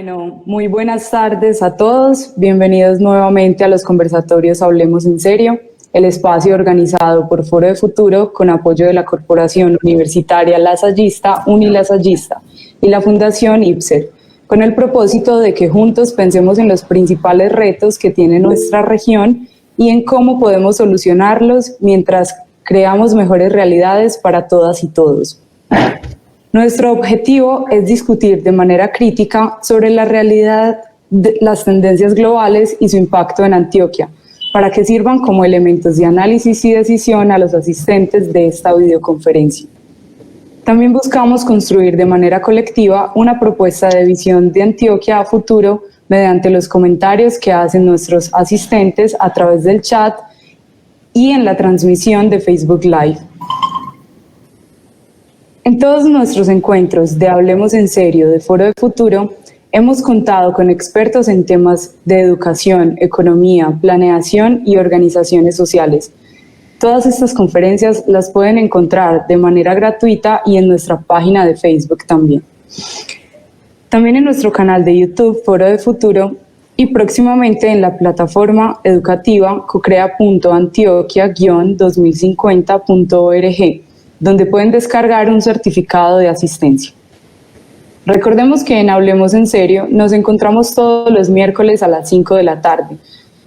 Bueno, muy buenas tardes a todos. Bienvenidos nuevamente a los conversatorios Hablemos en Serio, el espacio organizado por Foro de Futuro con apoyo de la Corporación Universitaria Lasallista, Unilasallista y la Fundación IPSER, con el propósito de que juntos pensemos en los principales retos que tiene nuestra región y en cómo podemos solucionarlos mientras creamos mejores realidades para todas y todos. Nuestro objetivo es discutir de manera crítica sobre la realidad de las tendencias globales y su impacto en Antioquia, para que sirvan como elementos de análisis y decisión a los asistentes de esta videoconferencia. También buscamos construir de manera colectiva una propuesta de visión de Antioquia a futuro mediante los comentarios que hacen nuestros asistentes a través del chat y en la transmisión de Facebook Live. En todos nuestros encuentros de Hablemos en Serio de Foro de Futuro, hemos contado con expertos en temas de educación, economía, planeación y organizaciones sociales. Todas estas conferencias las pueden encontrar de manera gratuita y en nuestra página de Facebook también. También en nuestro canal de YouTube Foro de Futuro y próximamente en la plataforma educativa cocrea.antioquia-2050.org, donde pueden descargar un certificado de asistencia. Recordemos que en Hablemos en Serio nos encontramos todos los miércoles a las 5 de la tarde,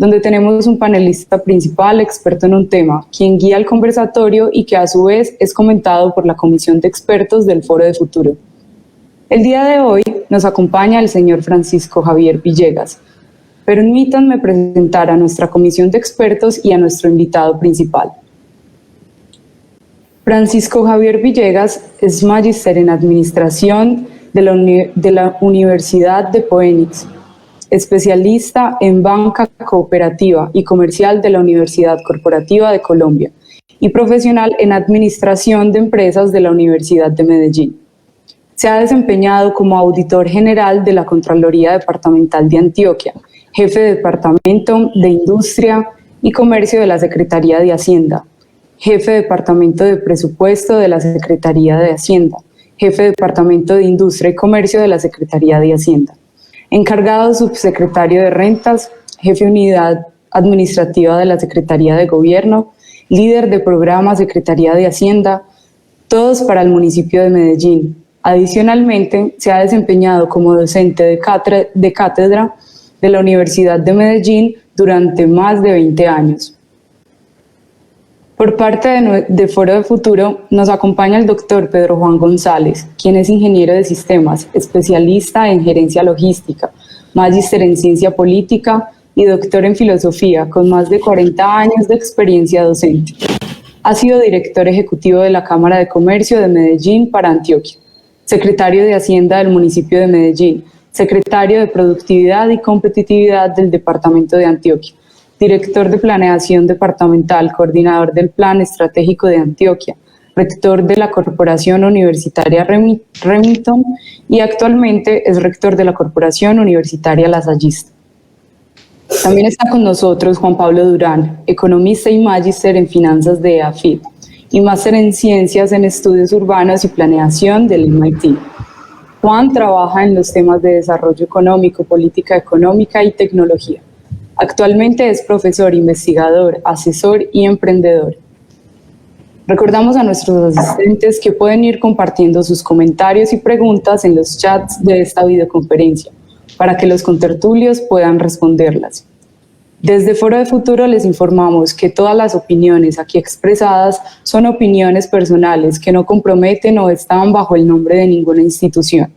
donde tenemos un panelista principal experto en un tema, quien guía el conversatorio y que a su vez es comentado por la Comisión de Expertos del Foro de Futuro. El día de hoy nos acompaña el señor Francisco Javier Villegas. Permítanme presentar a nuestra Comisión de Expertos y a nuestro invitado principal. Francisco Javier Villegas es magíster en Administración de la Universidad de Phoenix, especialista en Banca Cooperativa y Comercial de la Universidad Corporativa de Colombia y profesional en Administración de Empresas de la Universidad de Medellín. Se ha desempeñado como auditor general de la Contraloría Departamental de Antioquia, jefe de Departamento de Industria y Comercio de la Secretaría de Hacienda, jefe de Departamento de Presupuesto de la Secretaría de Hacienda, jefe de Departamento de Industria y Comercio de la Secretaría de Hacienda, encargado subsecretario de Rentas, jefe de Unidad Administrativa de la Secretaría de Gobierno, líder de programa Secretaría de Hacienda, todos para el municipio de Medellín. Adicionalmente, se ha desempeñado como docente de cátedra de la Universidad de Medellín durante más de 20 años. Por parte de Foro de Futuro nos acompaña el doctor Pedro Juan González, quien es ingeniero de sistemas, especialista en gerencia logística, magíster en ciencia política y doctor en filosofía, con más de 40 años de experiencia docente. Ha sido director ejecutivo de la Cámara de Comercio de Medellín para Antioquia, secretario de Hacienda del municipio de Medellín, secretario de Productividad y Competitividad del departamento de Antioquia, director de Planeación Departamental, coordinador del Plan Estratégico de Antioquia, rector de la Corporación Universitaria Remington y actualmente es rector de la Corporación Universitaria Lasallista. También está con nosotros Juan Pablo Durán, economista y magíster en finanzas de AFID y máster en ciencias en estudios urbanos y planeación del MIT. Juan trabaja en los temas de desarrollo económico, política económica y tecnología. Actualmente es profesor, investigador, asesor y emprendedor. Recordamos a nuestros asistentes que pueden ir compartiendo sus comentarios y preguntas en los chats de esta videoconferencia para que los contertulios puedan responderlas. Desde Foro de Futuro les informamos que todas las opiniones aquí expresadas son opiniones personales que no comprometen o están bajo el nombre de ninguna institución.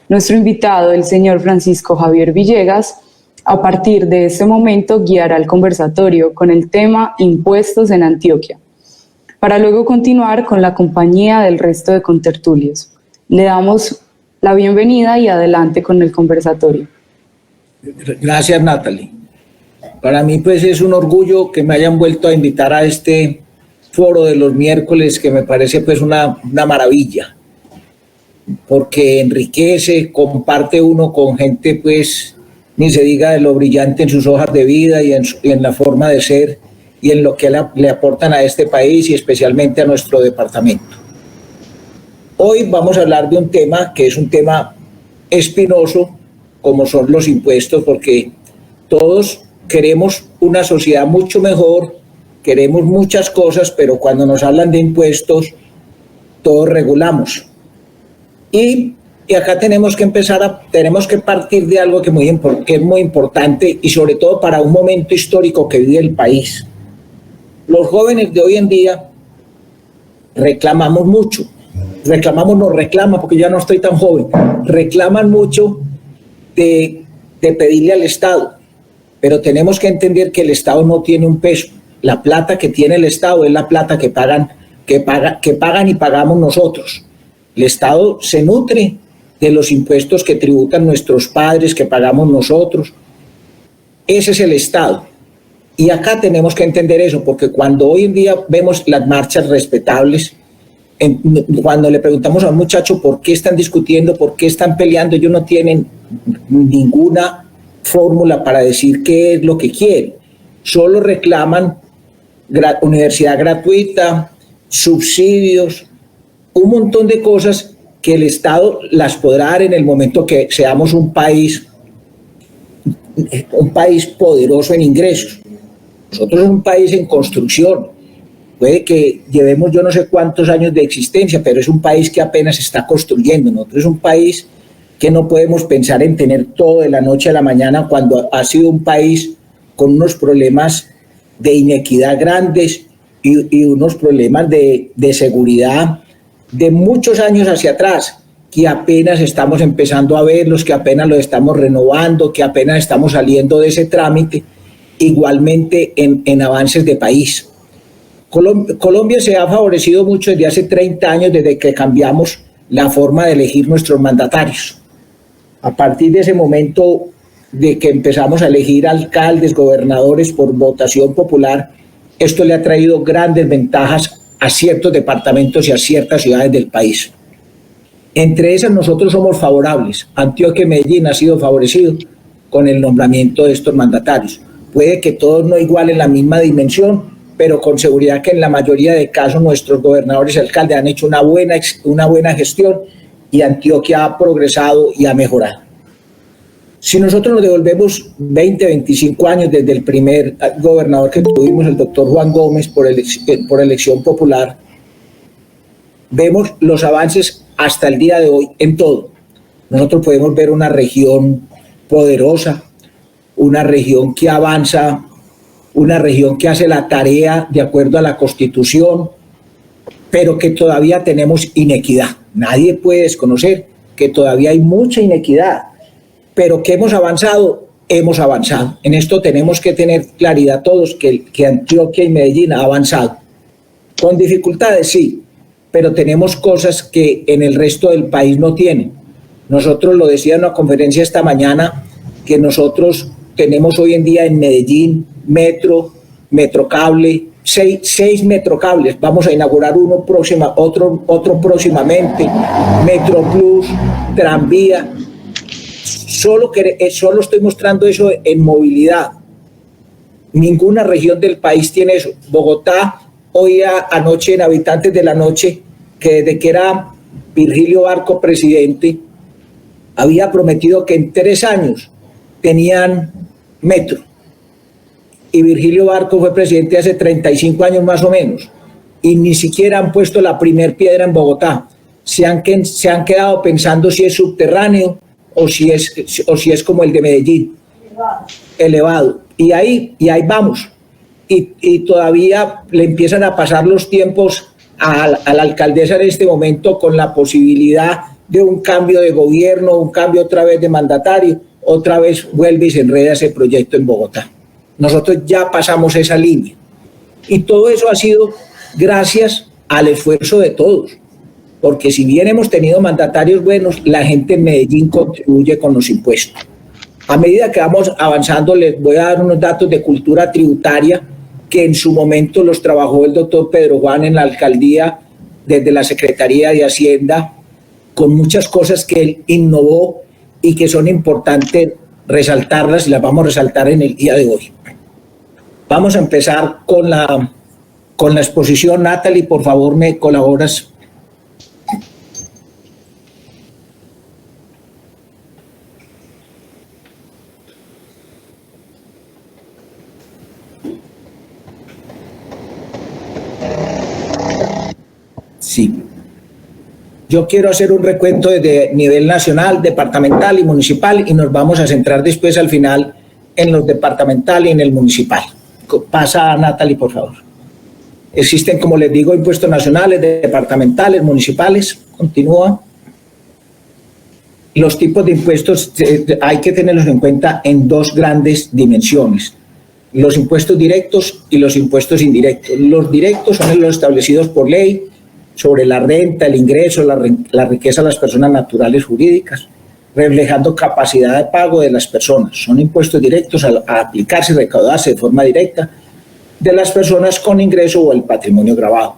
Nuestro invitado, el señor Francisco Javier Villegas, a partir de este momento guiará el conversatorio con el tema Impuestos en Antioquia, para luego continuar con la compañía del resto de contertulios. Le damos la bienvenida y adelante con el conversatorio. Gracias, Natalie. Para mí pues es un orgullo que me hayan vuelto a invitar a este foro de los miércoles, que me parece pues una maravilla, porque enriquece, comparte uno con gente pues ni se diga de lo brillante en sus hojas de vida y en la forma de ser y en lo que le aportan a este país y especialmente a nuestro departamento. Hoy vamos a hablar de un tema que es un tema espinoso como son los impuestos, porque todos queremos una sociedad mucho mejor, queremos muchas cosas, pero cuando nos hablan de impuestos, todos regulamos. Y acá tenemos que tenemos que partir de algo que es muy importante y sobre todo para un momento histórico que vive el país. Los jóvenes de hoy en día reclamamos mucho, porque ya no estoy tan joven, reclaman mucho de pedirle al Estado, pero tenemos que entender que el Estado no tiene un peso. La plata que tiene el Estado es la plata que pagan y pagamos nosotros. El Estado se nutre de los impuestos que tributan nuestros padres, que pagamos nosotros. Ese es el Estado. Y acá tenemos que entender eso, porque cuando hoy en día vemos las marchas respetables, cuando le preguntamos a un muchacho por qué están discutiendo, por qué están peleando, ellos no tienen ninguna fórmula para decir qué es lo que quieren. Solo reclaman universidad gratuita, subsidios, un montón de cosas que el Estado las podrá dar en el momento que seamos un país poderoso en ingresos. Nosotros somos un país en construcción. Puede que llevemos yo no sé cuántos años de existencia, pero es un país que apenas está construyendo. Nosotros es un país que no podemos pensar en tener todo de la noche a la mañana, cuando ha sido un país con unos problemas de inequidad grandes y unos problemas de seguridad de muchos años hacia atrás, que apenas estamos empezando a verlos, que apenas los estamos renovando, que apenas estamos saliendo de ese trámite, igualmente en avances de país. Colombia se ha favorecido mucho desde hace 30 años, desde que cambiamos la forma de elegir nuestros mandatarios. A partir de ese momento de que empezamos a elegir alcaldes, gobernadores por votación popular, esto le ha traído grandes ventajas a ciertos departamentos y a ciertas ciudades del país. Entre esas nosotros somos favorables. Antioquia y Medellín ha sido favorecido con el nombramiento de estos mandatarios. Puede que todos no igualen la misma dimensión, pero con seguridad que en la mayoría de casos nuestros gobernadores y alcaldes han hecho una buena gestión y Antioquia ha progresado y ha mejorado. Si nosotros nos devolvemos 20, 25 años desde el primer gobernador que tuvimos, el doctor Juan Gómez, por elección popular, vemos los avances hasta el día de hoy en todo. Nosotros podemos ver una región poderosa, una región que avanza, una región que hace la tarea de acuerdo a la Constitución, pero que todavía tenemos inequidad. Nadie puede desconocer que todavía hay mucha inequidad, pero que hemos avanzado. En esto tenemos que tener claridad todos que Antioquia y Medellín ha avanzado. Con dificultades, sí, pero tenemos cosas que en el resto del país no tienen. Nosotros lo decía en una conferencia esta mañana, que nosotros tenemos hoy en día en Medellín Metrocable, seis metrocables. Vamos a inaugurar otro próximamente, Metroplus, tranvía. Solo estoy mostrando eso en movilidad. Ninguna región del país tiene eso. Bogotá, oía anoche en Habitantes de la Noche que desde que era Virgilio Barco presidente, había prometido que en 3 años tenían metro. Y Virgilio Barco fue presidente hace 35 años más o menos. Y ni siquiera han puesto la primer piedra en Bogotá. Se han quedado pensando si es subterráneo o si es como el de Medellín, elevado. Y ahí vamos. Y todavía le empiezan a pasar los tiempos a la alcaldesa en este momento, con la posibilidad de un cambio de gobierno, un cambio otra vez de mandatario, otra vez vuelve y se enreda ese proyecto en Bogotá. Nosotros ya pasamos esa línea. Y todo eso ha sido gracias al esfuerzo de todos. Porque si bien hemos tenido mandatarios buenos, la gente en Medellín contribuye con los impuestos. A medida que vamos avanzando, les voy a dar unos datos de cultura tributaria que en su momento los trabajó el doctor Pedro Juan en la alcaldía, desde la Secretaría de Hacienda, con muchas cosas que él innovó y que son importantes resaltarlas, y las vamos a resaltar en el día de hoy. Vamos a empezar con la exposición. Natalie, por favor, me colaboras. Sí. Yo quiero hacer un recuento de nivel nacional, departamental y municipal y nos vamos a centrar después al final en los departamental y en el municipal. Pasa, Natalie, por favor. Existen, como les digo, impuestos nacionales, departamentales, municipales. Continúa. Los tipos de impuestos hay que tenerlos en cuenta en dos grandes dimensiones: los impuestos directos y los impuestos indirectos. Los directos son los establecidos por ley sobre la renta, el ingreso, la riqueza de las personas naturales jurídicas, reflejando capacidad de pago de las personas. Son impuestos directos a aplicarse y recaudarse de forma directa de las personas con ingreso o el patrimonio gravado.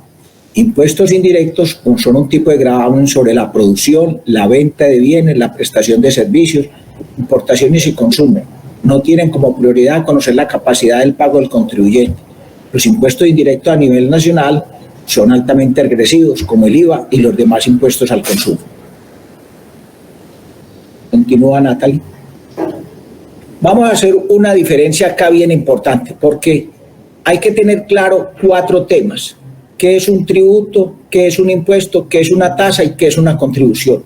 Impuestos indirectos son un tipo de gravamen sobre la producción, la venta de bienes, la prestación de servicios, importaciones y consumo. No tienen como prioridad conocer la capacidad del pago del contribuyente. Los impuestos indirectos a nivel nacional son altamente agresivos, como el IVA y los demás impuestos al consumo. Continúa, Natalie. Vamos a hacer una diferencia acá bien importante, porque hay que tener claro 4 temas: qué es un tributo, qué es un impuesto, qué es una tasa y qué es una contribución.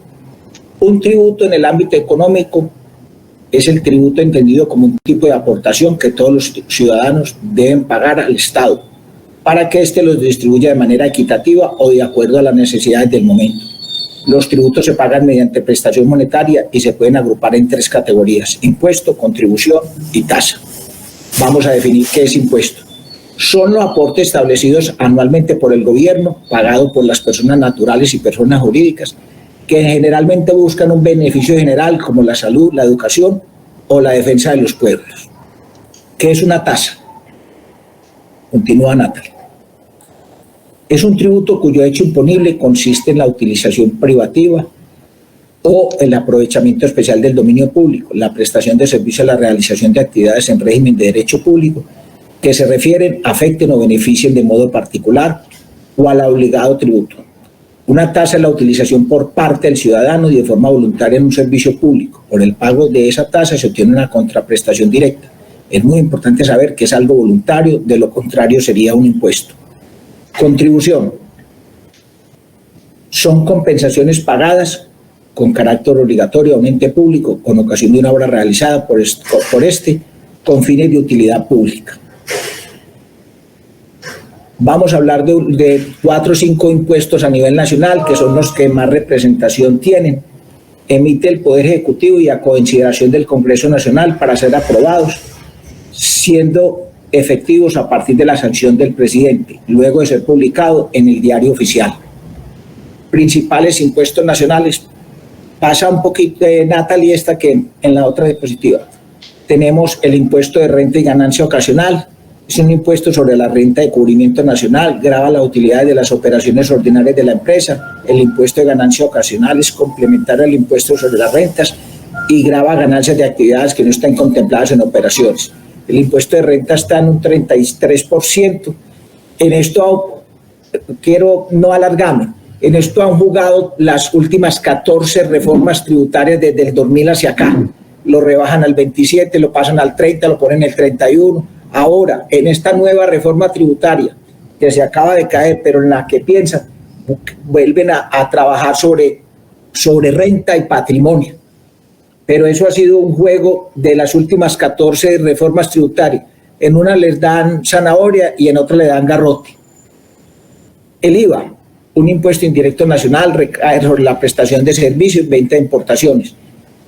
Un tributo en el ámbito económico es el tributo entendido como un tipo de aportación que todos los ciudadanos deben pagar al Estado para que éste los distribuya de manera equitativa o de acuerdo a las necesidades del momento. Los tributos se pagan mediante prestación monetaria y se pueden agrupar en 3 categorías: impuesto, contribución y tasa. Vamos a definir qué es impuesto. Son los aportes establecidos anualmente por el gobierno, pagados por las personas naturales y personas jurídicas, que generalmente buscan un beneficio general como la salud, la educación o la defensa de los pueblos. ¿Qué es una tasa? Continúa, Natalie. Es un tributo cuyo hecho imponible consiste en la utilización privativa o el aprovechamiento especial del dominio público, la prestación de servicios, la realización de actividades en régimen de derecho público que se refieren, afecten o beneficien de modo particular o al obligado tributo. Una tasa es la utilización por parte del ciudadano y de forma voluntaria en un servicio público. Por el pago de esa tasa se obtiene una contraprestación directa. Es muy importante saber que es algo voluntario, de lo contrario sería un impuesto. Contribución. Son compensaciones pagadas con carácter obligatorio a un ente público con ocasión de una obra realizada por este con fines de utilidad pública. Vamos a hablar de 4 o 5 impuestos a nivel nacional, que son los que más representación tienen. Emite el Poder Ejecutivo y a consideración del Congreso Nacional para ser aprobados, siendo efectivos a partir de la sanción del presidente, luego de ser publicado en el Diario Oficial. Principales impuestos nacionales. Pasa un poquito de Natalie esta que en la otra diapositiva. Tenemos el impuesto de renta y ganancia ocasional. Es un impuesto sobre la renta de cubrimiento nacional, grava la utilidad de las operaciones ordinarias de la empresa. El impuesto de ganancia ocasional es complementario al impuesto sobre las rentas y grava ganancias de actividades que no están contempladas en operaciones. El impuesto de renta está en un 33%. En esto quiero no alargarme. En esto han jugado las últimas 14 reformas tributarias desde el 2000 hacia acá. Lo rebajan al 27, lo pasan al 30, lo ponen el 31. Ahora, en esta nueva reforma tributaria que se acaba de caer, pero en la que piensan, vuelven a trabajar sobre renta y patrimonio. Pero eso ha sido un juego de las últimas 14 reformas tributarias. En una les dan zanahoria y en otra le dan garrote. El IVA, un impuesto indirecto nacional, recae sobre la prestación de servicios, venta de importaciones.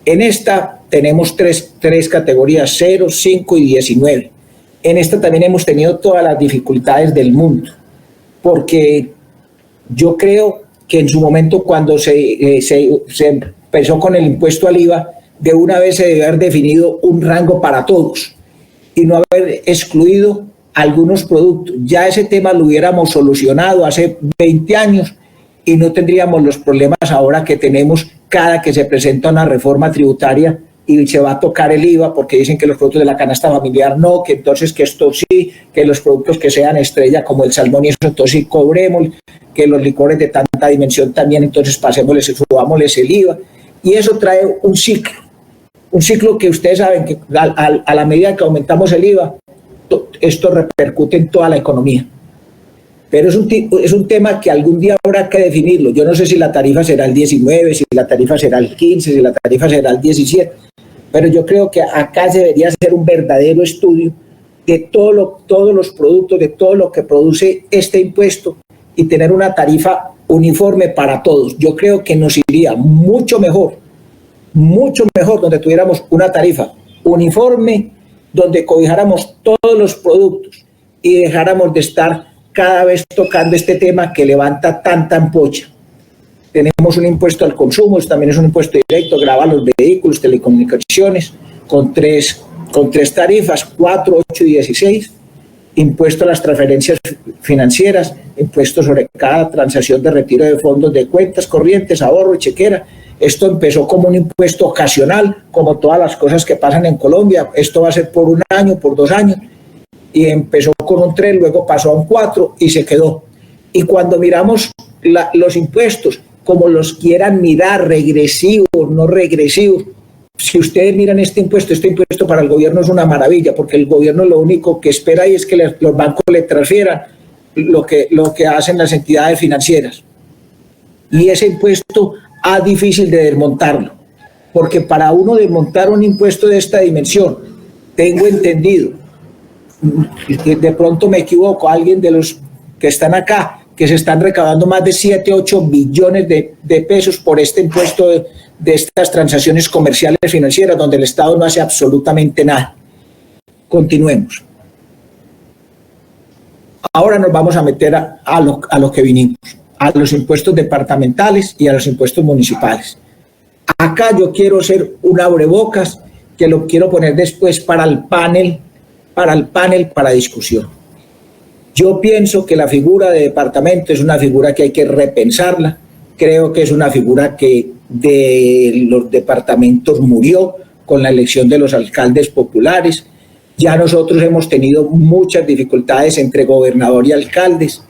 En esta tenemos tres categorías, 0, 5 y 19. En esta también hemos tenido todas las dificultades del mundo, porque yo creo que en su momento cuando se empezó con el impuesto al IVA, de una vez se debe haber definido un rango para todos y no haber excluido algunos productos. Ya ese tema lo hubiéramos solucionado hace 20 años y no tendríamos los problemas ahora que tenemos cada que se presenta una reforma tributaria y se va a tocar el IVA porque dicen que los productos de la canasta familiar no, que entonces que esto sí, que los productos que sean estrella como el salmón y eso, entonces sí cobremos, que los licores de tanta dimensión también, entonces pasémosles, subámosles el IVA. Y eso trae un ciclo que ustedes saben que a la medida que aumentamos el IVA, esto repercute en toda la economía. pero es un tema que algún día habrá que definirlo. Yo no sé si la tarifa será el 19, si la tarifa será el 15, si la tarifa será el 17, pero yo creo que acá se debería hacer un verdadero estudio de todos los productos, de todo lo que produce este impuesto y tener una tarifa uniforme para todos. Yo creo que nos iría mucho mejor donde tuviéramos una tarifa uniforme, donde cobijáramos todos los productos y dejáramos de estar cada vez tocando este tema que levanta tanta ampolla. Tenemos un impuesto al consumo, también es un impuesto directo, grava los vehículos, telecomunicaciones, con tres tarifas, 4, 8 y 16, impuesto a las transferencias financieras, impuesto sobre cada transacción de retiro de fondos de cuentas corrientes, ahorro y chequera. Esto empezó como un impuesto ocasional, como todas las cosas que pasan en Colombia. Esto va a ser por 1 año, por 2 años, y empezó con un 3, luego pasó a un 4 y se quedó. Y cuando miramos los impuestos, como los quieran mirar, regresivos, no regresivos, si ustedes miran este impuesto para el gobierno es una maravilla, porque el gobierno lo único que espera ahí es que los bancos le transfieran lo que hacen las entidades financieras. Y ese impuesto es difícil de desmontarlo, porque para uno desmontar un impuesto de esta dimensión, tengo entendido, de pronto me equivoco, alguien de los que están acá, que se están recaudando más de 7, 8 billones de pesos por este impuesto de estas transacciones comerciales financieras, donde el Estado no hace absolutamente nada. Continuemos. Ahora nos vamos a meter a lo que vinimos, a los impuestos departamentales y a los impuestos municipales. Acá yo quiero hacer un abrebocas que lo quiero poner después para el panel, para discusión. Yo pienso que la figura de departamento es una figura que hay que repensarla. Creo que es una figura que de los departamentos murió con la elección de los alcaldes populares. Ya nosotros hemos tenido muchas dificultades entre gobernador y alcaldes.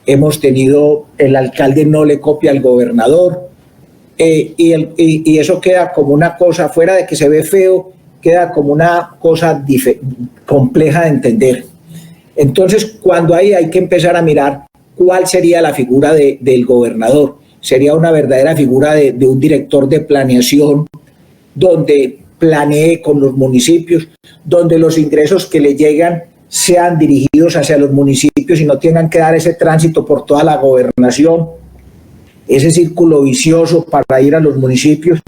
Hemos tenido, el alcalde no le copia al gobernador, y eso queda como una cosa, fuera de que se ve feo, queda como una cosa compleja de entender. Entonces, cuando hay que empezar a mirar cuál sería la figura del gobernador. Sería una verdadera figura de un director de planeación, donde planee con los municipios, donde los ingresos que le llegan sean dirigidos hacia los municipios y no tengan que dar ese tránsito por toda la gobernación, ese círculo vicioso para ir a los municipios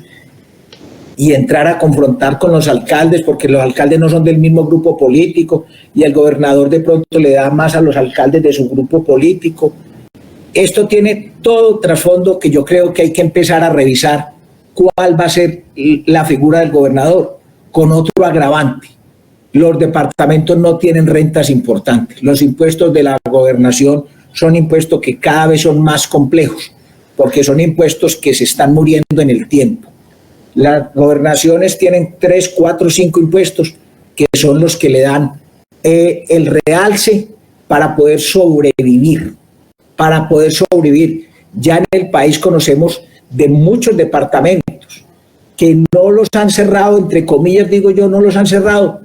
y entrar a confrontar con los alcaldes, porque los alcaldes no son del mismo grupo político y el gobernador de pronto le da más a los alcaldes de su grupo político. Esto tiene todo trasfondo que yo creo que hay que empezar a revisar cuál va a ser la figura del gobernador, con otro agravante. Los departamentos no tienen rentas importantes. Los impuestos de la gobernación son impuestos que cada vez son más complejos, porque son impuestos que se están muriendo en el tiempo. Las gobernaciones tienen 3, 4, 5 impuestos que son los que le dan el realce para poder sobrevivir. Ya en el país conocemos de muchos departamentos que no los han cerrado, entre comillas digo yo, no los han cerrado,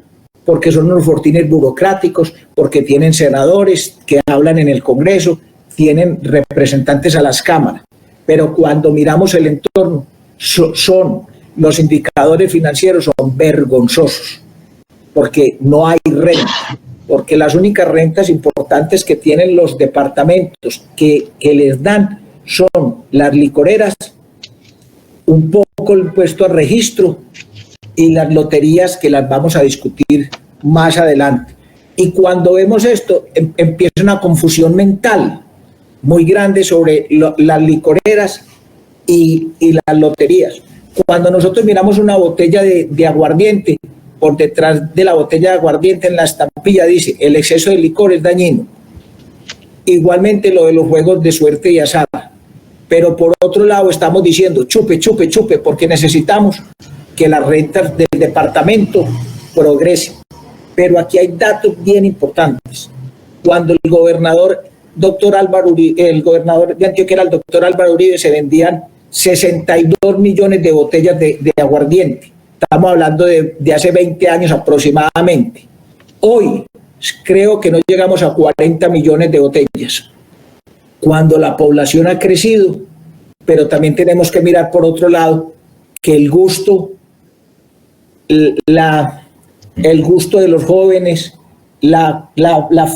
porque son unos fortines burocráticos, porque tienen senadores que hablan en el Congreso, tienen representantes a las cámaras. Pero cuando miramos el entorno, los indicadores financieros son vergonzosos, porque no hay renta, porque las únicas rentas importantes que tienen los departamentos que les dan son las licoreras, un poco el impuesto al registro y las loterías, que las vamos a discutir más adelante. Y cuando vemos esto, empieza una confusión mental muy grande sobre las licoreras y las loterías. Cuando nosotros miramos una botella de aguardiente, por detrás de la botella de aguardiente en la estampilla dice: el exceso de licor es dañino. Igualmente lo de los juegos de suerte y azar. Pero por otro lado estamos diciendo chupe, chupe, chupe, porque necesitamos que las rentas del departamento progresen. Pero aquí hay datos bien importantes. Cuando el gobernador, el gobernador de Antioquia era el doctor Álvaro Uribe, se vendían 62 millones de botellas de aguardiente. Estamos hablando de hace 20 años aproximadamente. Hoy creo que no llegamos a 40 millones de botellas. cuando la población ha crecido, pero también tenemos que mirar por otro lado que el gusto de los jóvenes, la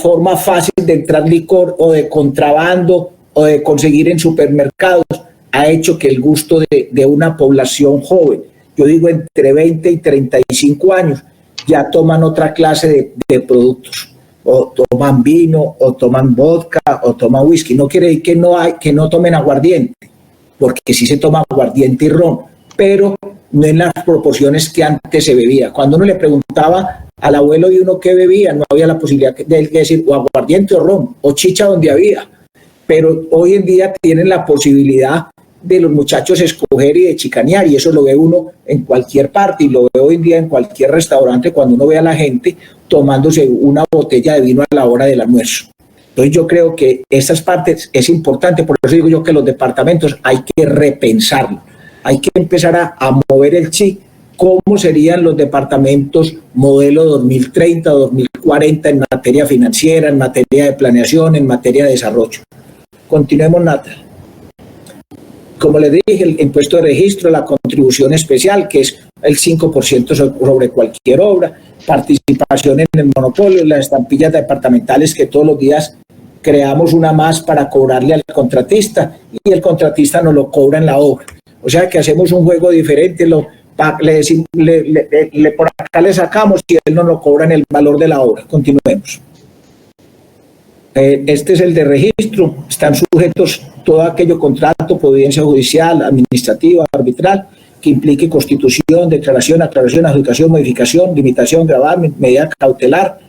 forma fácil de entrar licor o de contrabando o de conseguir en supermercados ha hecho que el gusto de una población joven, yo digo entre 20 y 35 años, ya toman otra clase de productos, o toman vino, o toman vodka, o toman whisky. No quiere decir que no tomen aguardiente, porque sí se toma aguardiente y ron, pero no en las proporciones que antes se bebía. Cuando uno le preguntaba al abuelo de uno qué bebía, no había la posibilidad de él decir o aguardiente o ron, o chicha donde había. Pero hoy en día tienen la posibilidad de los muchachos escoger y de chicanear, y eso lo ve uno en cualquier parte, y lo ve hoy en día en cualquier restaurante cuando uno ve a la gente tomándose una botella de vino a la hora del almuerzo. Entonces yo creo que esas partes es importante, por eso digo yo que los departamentos hay que repensarlo, hay que empezar a mover el chip, cómo serían los departamentos modelo 2030 o 2040 en materia financiera, en materia de planeación, en materia de desarrollo. Continuemos, Nata. Como les dije, el impuesto de registro, la contribución especial, que es el 5% sobre cualquier obra, participación en el monopolio, las estampillas departamentales que todos los días creamos una más para cobrarle al contratista y el contratista nos lo cobra en la obra. O sea que hacemos un juego diferente, por acá le sacamos y él nos lo cobra en el valor de la obra. Continuemos. Este es el de registro, están sujetos todo aquello contrato, providencia judicial, administrativa, arbitral, que implique constitución, declaración, aclaración, adjudicación, modificación, limitación, gravamen, medida cautelar,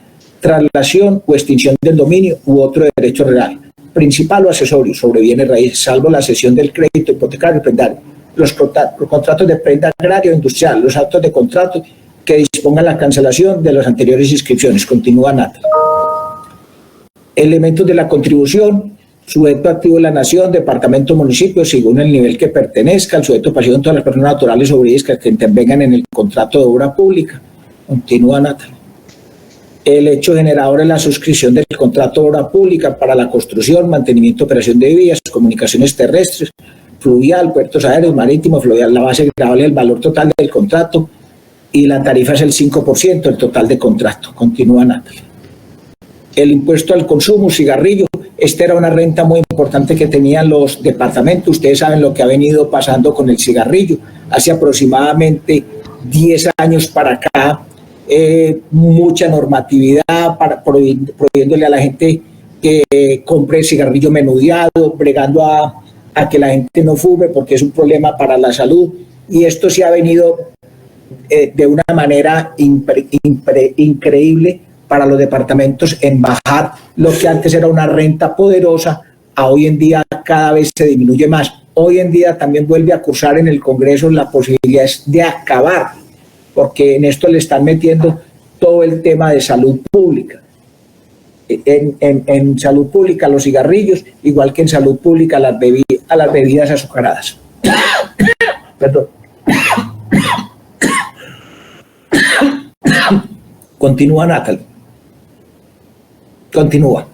traslación o extinción del dominio u otro derecho real, principal o accesorio sobre bienes raíces, salvo la cesión del crédito hipotecario y prendario, los contratos de prenda agraria o industrial, los actos de contrato que dispongan la cancelación de las anteriores inscripciones. Continúa, Nata. Elementos de la contribución: sujeto activo de la nación, departamento, municipio, según el nivel que pertenezca, el sujeto pasivo en todas las personas naturales o jurídicas que intervengan en el contrato de obra pública. Continúa, Natalia. El hecho generador es la suscripción del contrato de obra pública para la construcción, mantenimiento, operación de vías, comunicaciones terrestres, fluvial, puertos aéreos, marítimos, fluvial. La base gravable es el valor total del contrato y la tarifa es el 5% del total de contrato. Continúa, Natalia. El impuesto al consumo, cigarrillo. Esta era una renta muy importante que tenían los departamentos. Ustedes saben lo que ha venido pasando con el cigarrillo. Hace aproximadamente 10 años para acá, mucha normatividad prohibiéndole a la gente que compre cigarrillo menudeado, bregando a que la gente no fume porque es un problema para la salud. Y esto se ha venido de una manera increíble para los departamentos en bajar lo que antes era una renta poderosa, a hoy en día cada vez se disminuye más. Hoy en día también vuelve a cursar en el Congreso la posibilidad de acabar, porque en esto le están metiendo todo el tema de salud pública. En salud pública los cigarrillos, igual que en salud pública las bebidas azucaradas. Perdón. Continúa, Natalia. Continúa.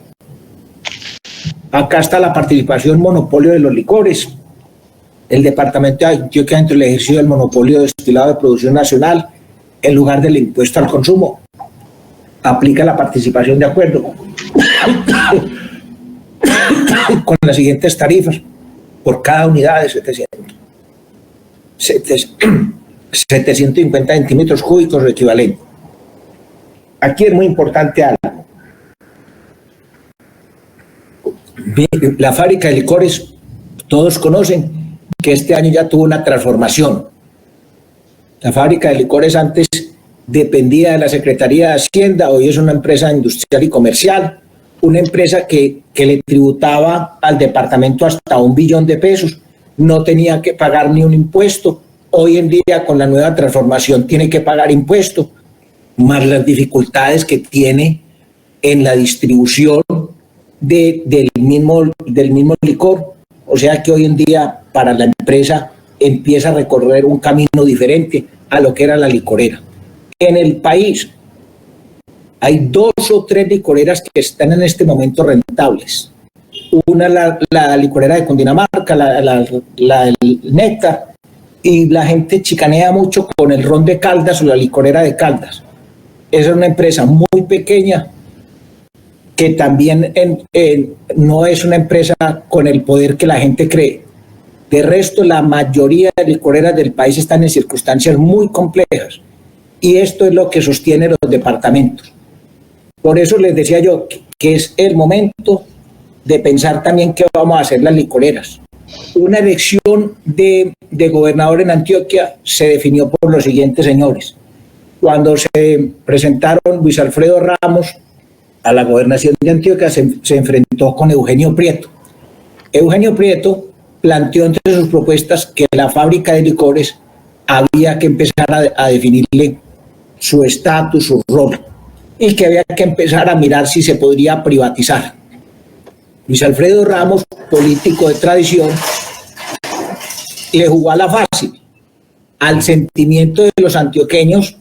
Acá está la participación monopolio de los licores. El departamento de Antioquia, dentro del ejercicio del monopolio de destilado de producción nacional, en lugar del impuesto al consumo, aplica la participación de acuerdo con las siguientes tarifas por cada unidad de 750 centímetros cúbicos o equivalente. Aquí es muy importante algo. La fábrica de licores, todos conocen que este año ya tuvo una transformación. La fábrica de licores antes dependía de la Secretaría de Hacienda, hoy es una empresa industrial y comercial, una empresa que le tributaba al departamento hasta 1 billón de pesos, no tenía que pagar ni un impuesto. Hoy en día, con la nueva transformación, tiene que pagar impuestos, más las dificultades que tiene en la distribución del mismo licor. O sea que hoy en día para la empresa empieza a recorrer un camino diferente a lo que era la licorera. En el país hay 2 o 3 licoreras que están en este momento rentables. una la licorera de Cundinamarca, el Néctar, y la gente chicanea mucho con el ron de Caldas o la licorera de Caldas. Esa es una empresa muy pequeña que también no es una empresa con el poder que la gente cree. De resto, la mayoría de licoreras del país están en circunstancias muy complejas y esto es lo que sostiene los departamentos. Por eso les decía yo que es el momento de pensar también qué vamos a hacer las licoreras. Una elección de gobernador en Antioquia se definió por los siguientes señores. Cuando se presentaron Luis Alfredo Ramos a la gobernación de Antioquia, se enfrentó con Eugenio Prieto. Eugenio Prieto planteó entre sus propuestas que la fábrica de licores había que empezar a definirle su estatus, su rol, y que había que empezar a mirar si se podría privatizar. Luis Alfredo Ramos, político de tradición, le jugó a la fácil, al sentimiento de los antioqueños,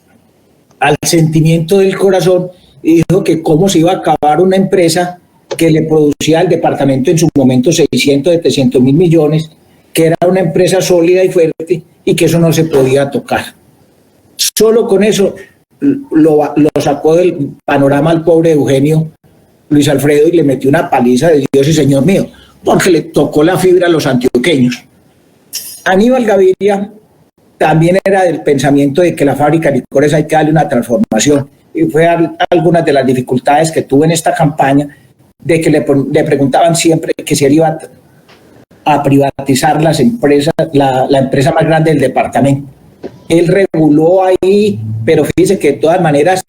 al sentimiento del corazón, y dijo que cómo se iba a acabar una empresa que le producía al departamento en su momento 600, 700 mil millones, que era una empresa sólida y fuerte y que eso no se podía tocar. Solo con eso lo sacó del panorama al pobre Eugenio Luis Alfredo y le metió una paliza de Dios y Señor mío, porque le tocó la fibra a los antioqueños. Aníbal Gaviria también era del pensamiento de que la fábrica de licores hay que darle una transformación, y fue algunas de las dificultades que tuve en esta campaña, de que le preguntaban siempre que si él iba a privatizar las empresas, la empresa más grande del departamento. Él reguló ahí, pero fíjese que de todas maneras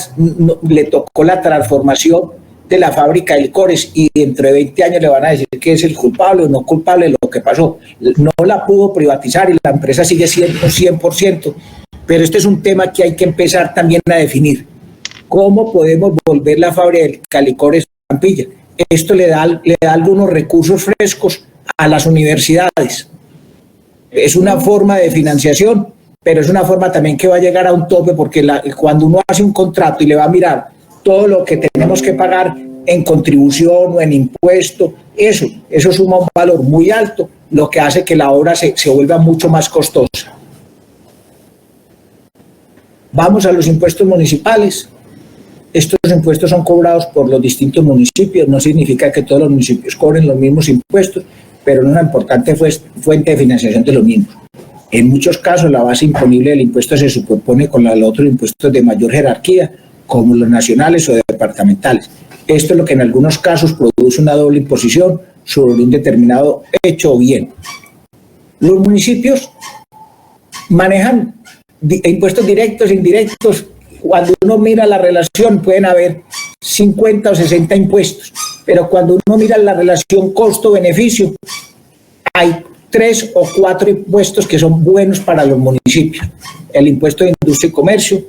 le tocó la transformación de la fábrica de licores y dentro de 20 años le van a decir que es el culpable o no culpable de lo que pasó. No la pudo privatizar y la empresa sigue siendo 100%, pero este es un tema que hay que empezar también a definir. ¿Cómo podemos volver la fábrica de licores a Pampilla? Esto le da algunos recursos frescos a las universidades. Es una forma de financiación, pero es una forma también que va a llegar a un tope, porque cuando uno hace un contrato y le va a mirar todo lo que tenemos que pagar en contribución o en impuesto, eso suma un valor muy alto, lo que hace que la obra se vuelva mucho más costosa. Vamos a los impuestos municipales. Estos impuestos son cobrados por los distintos municipios, no significa que todos los municipios cobren los mismos impuestos, pero es una importante fuente de financiación de los mismos. En muchos casos la base imponible del impuesto se superpone con la de los otros impuestos de mayor jerarquía, como los nacionales o departamentales. Esto es lo que en algunos casos produce una doble imposición sobre un determinado hecho o bien. Los municipios manejan impuestos directos e indirectos. Cuando uno mira la relación pueden haber 50 o 60 impuestos, pero cuando uno mira la relación costo-beneficio hay 3 o 4 impuestos que son buenos para los municipios. El impuesto de industria y comercio,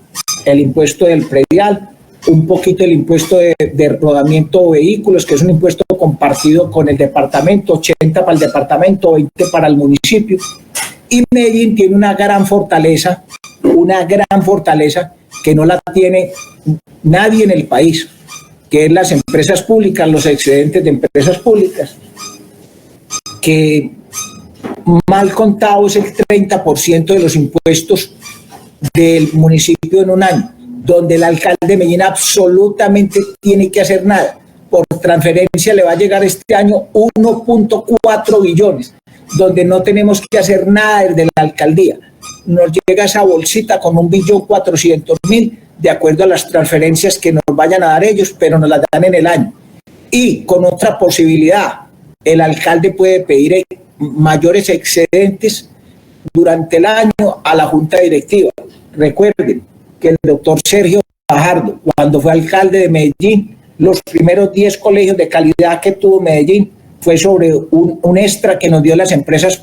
el impuesto del predial, un poquito el impuesto de rodamiento o vehículos, que es un impuesto compartido con el departamento, 80 para el departamento, 20 para el municipio. Y Medellín tiene una gran fortaleza que no la tiene nadie en el país, que es las empresas públicas, los excedentes de empresas públicas, que mal contado es el 30% de los impuestos del municipio en un año, donde el alcalde de Medellín absolutamente tiene que hacer nada. Por transferencia le va a llegar este año 1.4 billones, donde no tenemos que hacer nada desde la alcaldía. Nos llega esa bolsita con 1.400.000 de acuerdo a las transferencias que nos vayan a dar ellos, pero nos las dan en el año. Y con otra posibilidad, el alcalde puede pedir mayores excedentes durante el año a la junta directiva. Recuerden que el doctor Sergio Fajardo, cuando fue alcalde de Medellín, los primeros 10 colegios de calidad que tuvo Medellín fue sobre un extra que nos dio las empresas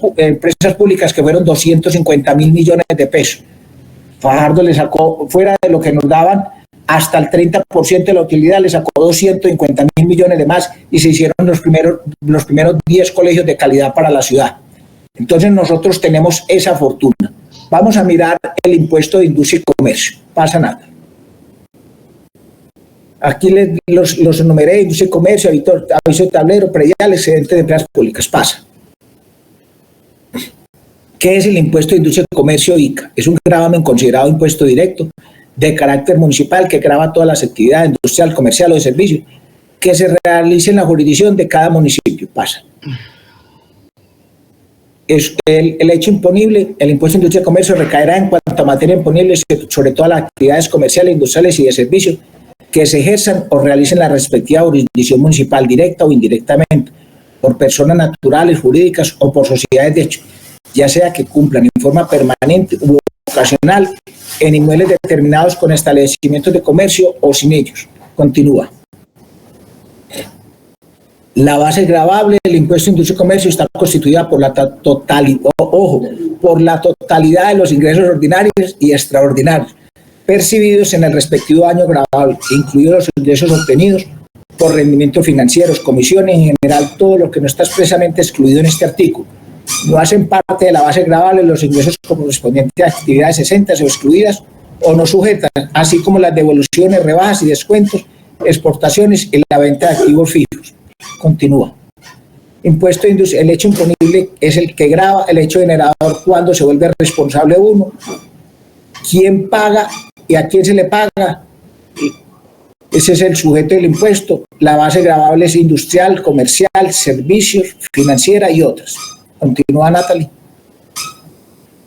públicas, que fueron 250.000 millones de pesos. Fajardo le sacó, fuera de lo que nos daban, hasta el 30% de la utilidad, le sacó 250.000 millones de más y se hicieron los primeros 10 colegios de calidad para la ciudad. Entonces nosotros tenemos esa fortuna. Vamos a mirar el impuesto de industria y comercio. Pasa nada. Aquí los enumeré: industria y comercio, aviso de tablero, predial, excedente de empresas públicas. Pasa. ¿Qué es el impuesto de industria y comercio ICA? Es un gravamen considerado impuesto directo de carácter municipal que grava todas las actividades industrial, comercial o de servicio que se realicen en la jurisdicción de cada municipio. Pasa. Es el hecho imponible, el impuesto de industria y comercio recaerá en cuanto a materia imponible sobre todas las actividades comerciales, industriales y de servicio que se ejerzan o realicen en la respectiva jurisdicción municipal directa o indirectamente por personas naturales, jurídicas o por sociedades de hecho, ya sea que cumplan en forma permanente u ocasional en inmuebles determinados con establecimientos de comercio o sin ellos. Continúa. La base gravable del impuesto de industria y comercio está constituida por la totalidad de los ingresos ordinarios y extraordinarios percibidos en el respectivo año gravable, incluidos los ingresos obtenidos por rendimientos financieros, comisiones, en general todo lo que no está expresamente excluido en este artículo. No hacen parte de la base gravable los ingresos correspondientes a actividades exentas o excluidas o no sujetas, así como las devoluciones, rebajas y descuentos, exportaciones y la venta de activos fijos. Continúa. Impuesto de industria, el hecho imponible es el que grava el hecho generador cuando se vuelve responsable uno. ¿Quién paga y a quién se le paga? Ese es el sujeto del impuesto. La base gravable es industrial, comercial, servicios, financiera y otras. Continúa, Natalie.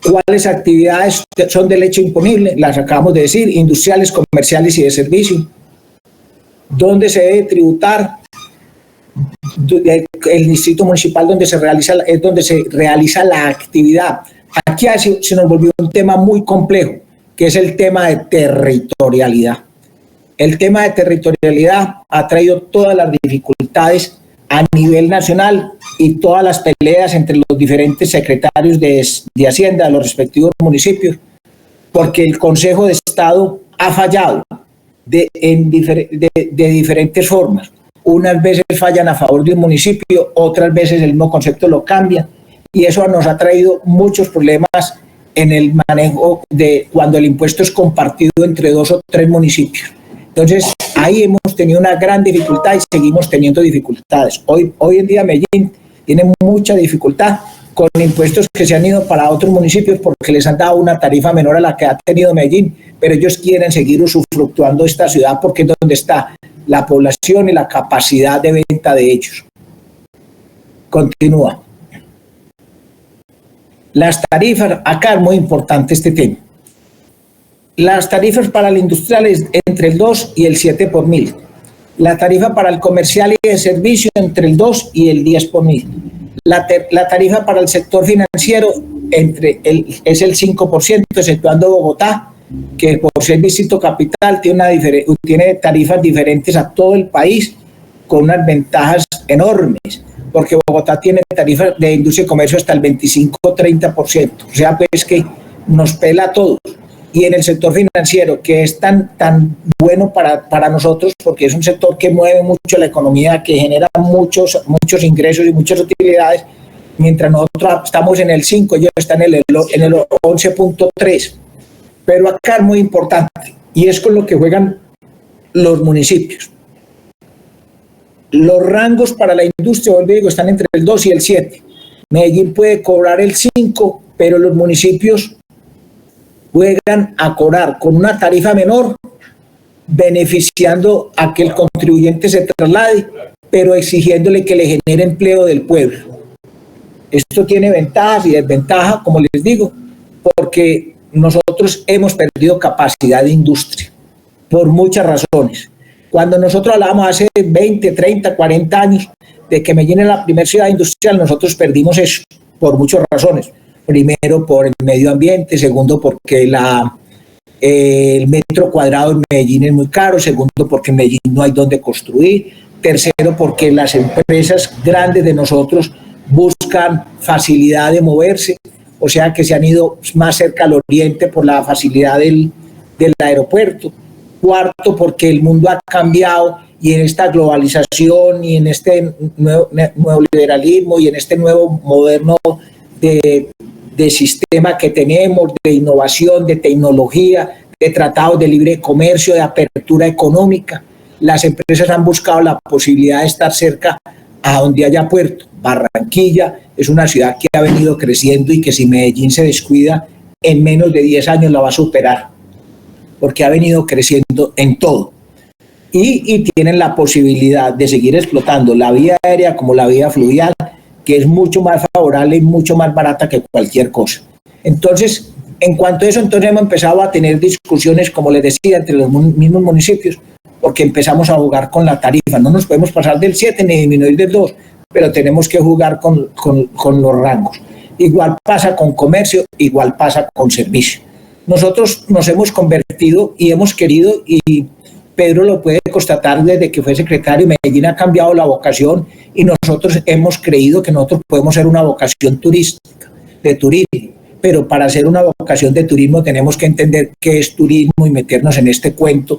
¿Cuáles actividades son del hecho imponible? Las acabamos de decir: industriales, comerciales y de servicio. ¿Dónde se debe tributar? El distrito municipal donde se realiza, es donde se realiza la actividad. Aquí se nos volvió un tema muy complejo, que es el tema de territorialidad. El tema de territorialidad ha traído todas las dificultades a nivel nacional y todas las peleas entre los diferentes secretarios de Hacienda de los respectivos municipios, porque el Consejo de Estado ha fallado de diferentes formas. Unas veces fallan a favor de un municipio, otras veces el mismo concepto lo cambia, y eso nos ha traído muchos problemas en el manejo de cuando el impuesto es compartido entre 2 o 3 municipios. Entonces, ahí hemos tenido una gran dificultad y seguimos teniendo dificultades. Hoy en día Medellín tiene mucha dificultad con impuestos que se han ido para otros municipios porque les han dado una tarifa menor a la que ha tenido Medellín, pero ellos quieren seguir usufructuando esta ciudad porque es donde está la población y la capacidad de venta de ellos. Continúa. Las tarifas, acá es muy importante este tema. Las tarifas para el industrial es entre el 2 y el 7 por mil. La tarifa para el comercial y de servicio entre el 2 y el 10 por mil. La tarifa para el sector financiero es el 5%, exceptuando Bogotá, que por ser distrito capital tiene tarifas diferentes a todo el país, con unas ventajas enormes, porque Bogotá tiene tarifas de industria y comercio hasta el 25-30%, o sea, pues que nos pela a todos. Y en el sector financiero, que es tan bueno para nosotros, porque es un sector que mueve mucho la economía, que genera muchos ingresos y muchas utilidades, mientras nosotros estamos en el 5, ellos están en el 11.3. Pero acá es muy importante, y es con lo que juegan los municipios. Los rangos para la industria, digo, están entre el 2 y el 7. Medellín puede cobrar el 5, pero los municipios juegan a cobrar con una tarifa menor, beneficiando a que el contribuyente se traslade, pero exigiéndole que le genere empleo del pueblo. Esto tiene ventajas y desventajas, como les digo, porque nosotros hemos perdido capacidad de industria por muchas razones. Cuando nosotros hablábamos hace 20, 30, 40 años de que Medellín es la primera ciudad industrial, nosotros perdimos eso por muchas razones. Primero, por el medio ambiente. Segundo, porque el metro cuadrado en Medellín es muy caro. Segundo, porque en Medellín no hay donde construir. Tercero, porque las empresas grandes de nosotros buscan facilidad de moverse, o sea que se han ido más cerca al oriente por la facilidad del aeropuerto. Cuarto, porque el mundo ha cambiado y en esta globalización y en este nuevo neoliberalismo y en este nuevo moderno de sistema que tenemos, de innovación, de tecnología, de tratados de libre comercio, de apertura económica, las empresas han buscado la posibilidad de estar cerca a donde haya puerto. Barranquilla es una ciudad que ha venido creciendo y que si Medellín se descuida, en menos de 10 años la va a superar, porque ha venido creciendo en todo. Y tienen la posibilidad de seguir explotando la vía aérea como la vía fluvial, que es mucho más favorable y mucho más barata que cualquier cosa. Entonces, en cuanto a eso, entonces hemos empezado a tener discusiones, como les decía, entre los mismos municipios, porque empezamos a jugar con la tarifa. No nos podemos pasar del 7 ni disminuir del 2, pero tenemos que jugar con los rangos. Igual pasa con comercio, igual pasa con servicio. Nosotros nos hemos convertido y hemos querido, y Pedro lo puede constatar desde que fue secretario, Medellín ha cambiado la vocación y nosotros hemos creído que nosotros podemos ser una vocación turística, de turismo, pero para ser una vocación de turismo tenemos que entender qué es turismo y meternos en este cuento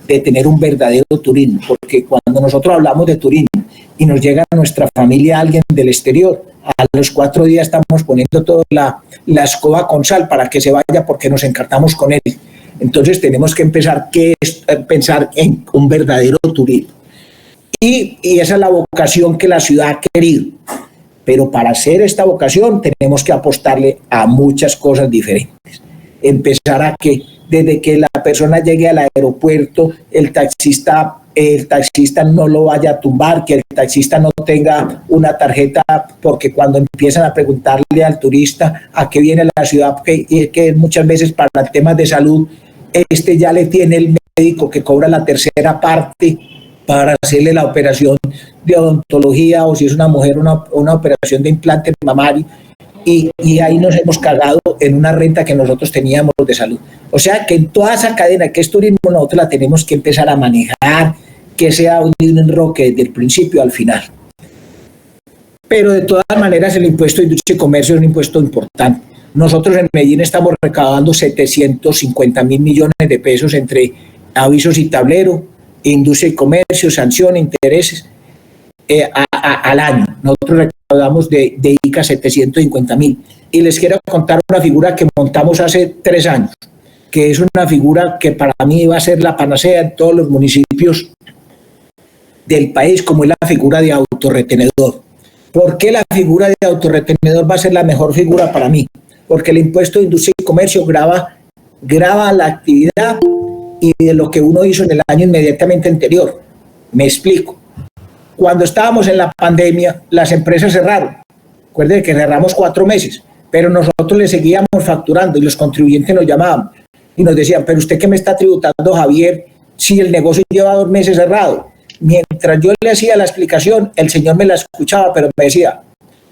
de tener un verdadero turismo, porque cuando nosotros hablamos de turismo y nos llega a nuestra familia alguien del exterior, a los 4 días estamos poniendo toda la escoba con sal para que se vaya porque nos encartamos con él. Entonces tenemos que pensar en un verdadero turismo. Y esa es la vocación que la ciudad ha querido. Pero para hacer esta vocación tenemos que apostarle a muchas cosas diferentes. Empezar a que desde que la persona llegue al aeropuerto, el taxista no lo vaya a tumbar, que el taxista no tenga una tarjeta, porque cuando empiezan a preguntarle al turista a qué viene la ciudad, que muchas veces para temas de salud, ya le tiene el médico que cobra la tercera parte para hacerle la operación de odontología, o si es una mujer, una operación de implante mamario, y ahí nos hemos cagado en una renta que nosotros teníamos de salud. O sea que en toda esa cadena que es turismo, nosotros la tenemos que empezar a manejar, que sea un enroque desde el principio al final. Pero de todas maneras el impuesto de industria y comercio es un impuesto importante. Nosotros en Medellín estamos recaudando 750.000 millones de pesos entre avisos y tablero, industria y comercio, sanción, intereses, al año. Nosotros recaudamos de ICA 750.000. Y les quiero contar una figura que montamos hace 3 años, que es una figura que para mí va a ser la panacea en todos los municipios del país, como es la figura de autorretenedor. ¿Por qué la figura de autorretenedor va a ser la mejor figura para mí? Porque el impuesto de industria y comercio grava la actividad y de lo que uno hizo en el año inmediatamente anterior. Me explico. Cuando estábamos en la pandemia, las empresas cerraron. Recuerden que cerramos 4 meses, pero nosotros le seguíamos facturando y los contribuyentes nos llamaban y nos decían, pero usted qué me está tributando, Javier, si el negocio lleva 2 meses cerrado. Mientras yo le hacía la explicación, el señor me la escuchaba, pero me decía,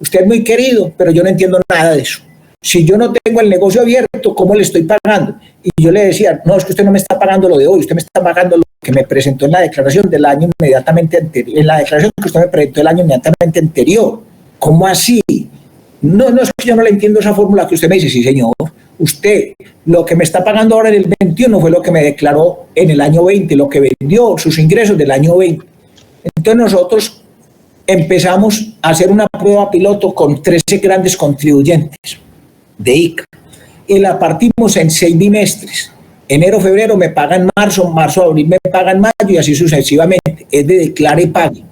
usted es muy querido, pero yo no entiendo nada de eso. Si yo no tengo el negocio abierto, ¿cómo le estoy pagando? Y yo le decía, no, es que usted no me está pagando lo de hoy, usted me está pagando lo que me presentó en la declaración del año inmediatamente anterior, en la declaración que usted me presentó el año inmediatamente anterior. ¿Cómo así? No, es que yo no le entiendo esa fórmula que usted me dice. Sí, señor, usted lo que me está pagando ahora en el 21 fue lo que me declaró en el año 20, lo que vendió, sus ingresos del año 20. Entonces nosotros empezamos a hacer una prueba piloto con 13 grandes contribuyentes de ICA y la partimos en 6 bimestres. Enero, febrero me pagan marzo, abril me pagan mayo y así sucesivamente. Es de declare y pague.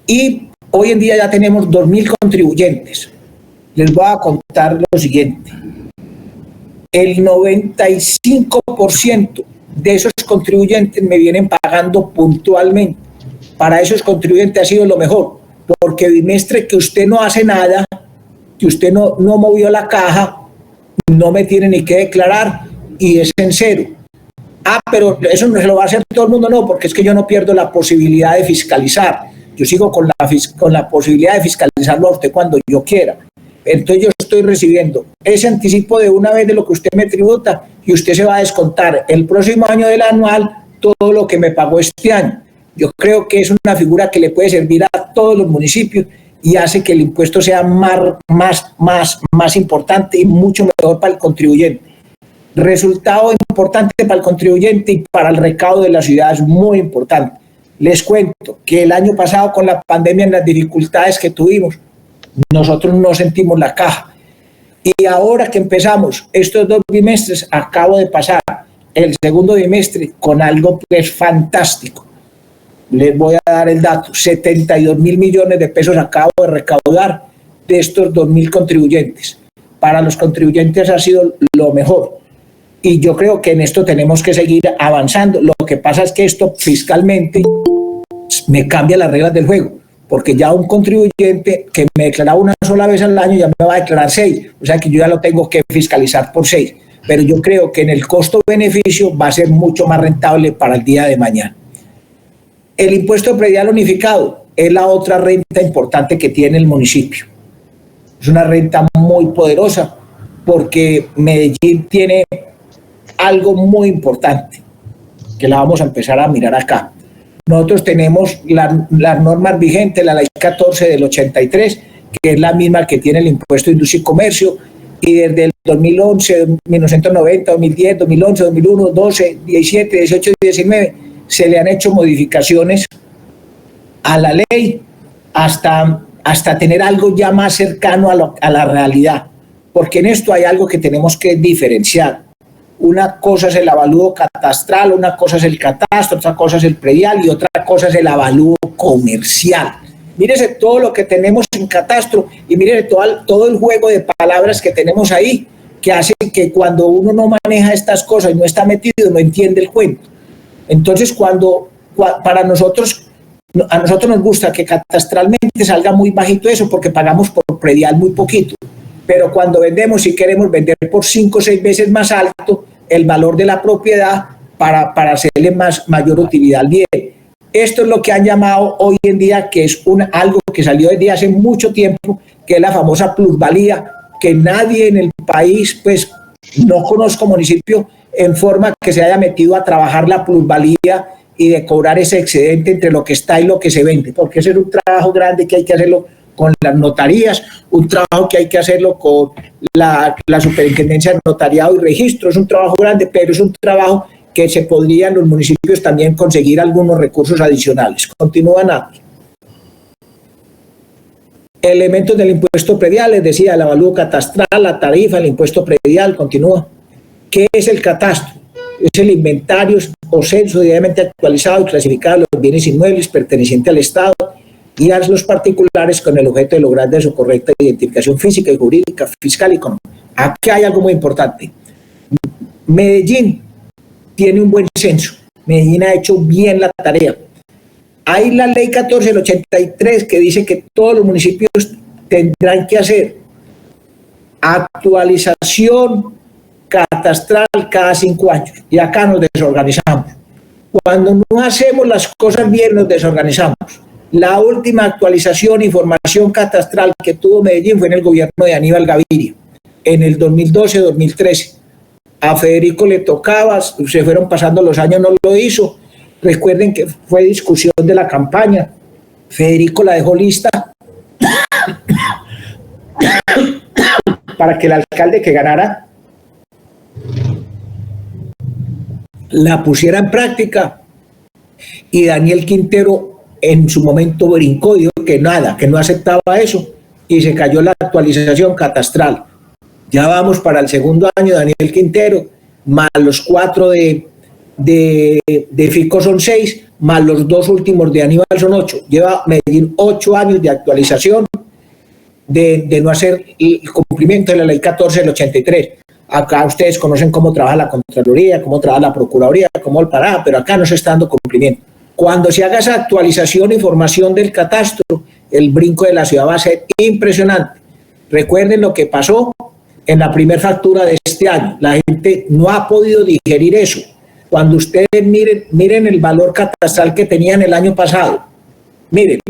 Y hoy en día ya tenemos 2.000 contribuyentes. Les voy a contar lo siguiente. El 95% de esos contribuyentes me vienen pagando puntualmente. Para esos contribuyentes ha sido lo mejor, porque bimestre que usted no hace nada, que usted no movió la caja, no me tiene ni que declarar y es en cero. Pero eso no se lo va a hacer todo el mundo, no, porque es que yo no pierdo la posibilidad de fiscalizar. Yo sigo con la posibilidad de fiscalizarlo a usted cuando yo quiera. Entonces yo estoy recibiendo ese anticipo de una vez de lo que usted me tributa y usted se va a descontar el próximo año del anual todo lo que me pagó este año. Yo creo que es una figura que le puede servir a todos los municipios y hace que el impuesto sea más importante y mucho mejor para el contribuyente. Resultado importante para el contribuyente y para el recaudo de la ciudad es muy importante. Les cuento que el año pasado con la pandemia, en las dificultades que tuvimos, nosotros no sentimos la caja. Y ahora que empezamos estos 2 bimestres, acabo de pasar el segundo bimestre con algo que es fantástico. les voy a dar el dato, 72.000 millones de pesos acabo de recaudar de estos 2.000 contribuyentes. Para los contribuyentes ha sido lo mejor. Y yo creo que en esto tenemos que seguir avanzando. Lo que pasa es que esto fiscalmente me cambia las reglas del juego, porque ya un contribuyente que me declaraba una sola vez al año ya me va a declarar 6, o sea que yo ya lo tengo que fiscalizar por 6. Pero yo creo que en el costo-beneficio va a ser mucho más rentable para el día de mañana. El impuesto predial unificado es la otra renta importante que tiene el municipio. Es una renta muy poderosa porque Medellín tiene algo muy importante que la vamos a empezar a mirar acá. Nosotros tenemos las normas vigentes, la ley 14 del 83, que es la misma que tiene el impuesto de industria y comercio, y desde el 2011, 1990, 2010, 2011, 2001, 12, 17, 18 y 19 se le han hecho modificaciones a la ley hasta tener algo ya más cercano a la realidad, porque en esto hay algo que tenemos que diferenciar. Una cosa es el avalúo catastral, una cosa es el catastro, otra cosa es el predial y otra cosa es el avalúo comercial. Mírese todo lo que tenemos en catastro y mírese todo el juego de palabras que tenemos ahí, que hace que cuando uno no maneja estas cosas y no está metido, no entiende el cuento. Entonces, a nosotros nos gusta que catastralmente salga muy bajito eso porque pagamos por predial muy poquito. Pero cuando vendemos, si queremos vender por 5 o 6 veces más alto el valor de la propiedad para hacerle mayor utilidad al bien. Esto es lo que han llamado hoy en día, que es algo que salió desde hace mucho tiempo, que es la famosa plusvalía, que nadie en el país, pues no conozco municipio en forma que se haya metido a trabajar la plusvalía y de cobrar ese excedente entre lo que está y lo que se vende, porque ese es un trabajo grande que hay que hacerlo con las notarías, un trabajo que hay que hacerlo con la Superintendencia de Notariado y Registro, es un trabajo grande, pero es un trabajo que se podría en los municipios también conseguir algunos recursos adicionales. Continúan elementos del impuesto predial, les decía, el avalúo catastral, la tarifa, el impuesto predial, continúa. ¿Qué es el catastro? Es el inventario o censo debidamente actualizado y clasificado de los bienes inmuebles pertenecientes al Estado y a los particulares con el objeto de lograr de su correcta identificación física y jurídica, fiscal y económica. Aquí hay algo muy importante. Medellín tiene un buen censo. Medellín ha hecho bien la tarea. Hay la ley 14 del 83 que dice que todos los municipios tendrán que hacer actualización catastral cada 5 años. Y acá nos desorganizamos. Cuando no hacemos las cosas bien, nos desorganizamos. La última actualización, información catastral que tuvo Medellín fue en el gobierno de Aníbal Gaviria, en el 2012-2013. A Federico le tocaba, se fueron pasando los años, no lo hizo. Recuerden que fue discusión de la campaña. Federico la dejó lista para que el alcalde que ganara la pusiera en práctica. Y Daniel Quintero en su momento brincó, dijo que nada, que no aceptaba eso, y se cayó la actualización catastral. Ya vamos para el segundo año, Daniel Quintero, más los 4 de Fico son 6, más los 2 últimos de Aníbal son 8. Lleva Medellín 8 años de actualización de no hacer el cumplimiento de la ley 14 del 83. Acá ustedes conocen cómo trabaja la Contraloría, cómo trabaja la Procuraduría, cómo el Pará, pero acá no se está dando cumplimiento. Cuando se haga esa actualización e información del catastro, el brinco de la ciudad va a ser impresionante. Recuerden lo que pasó en la primera factura de este año. La gente no ha podido digerir eso. Cuando ustedes miren el valor catastral que tenían el año pasado, miren,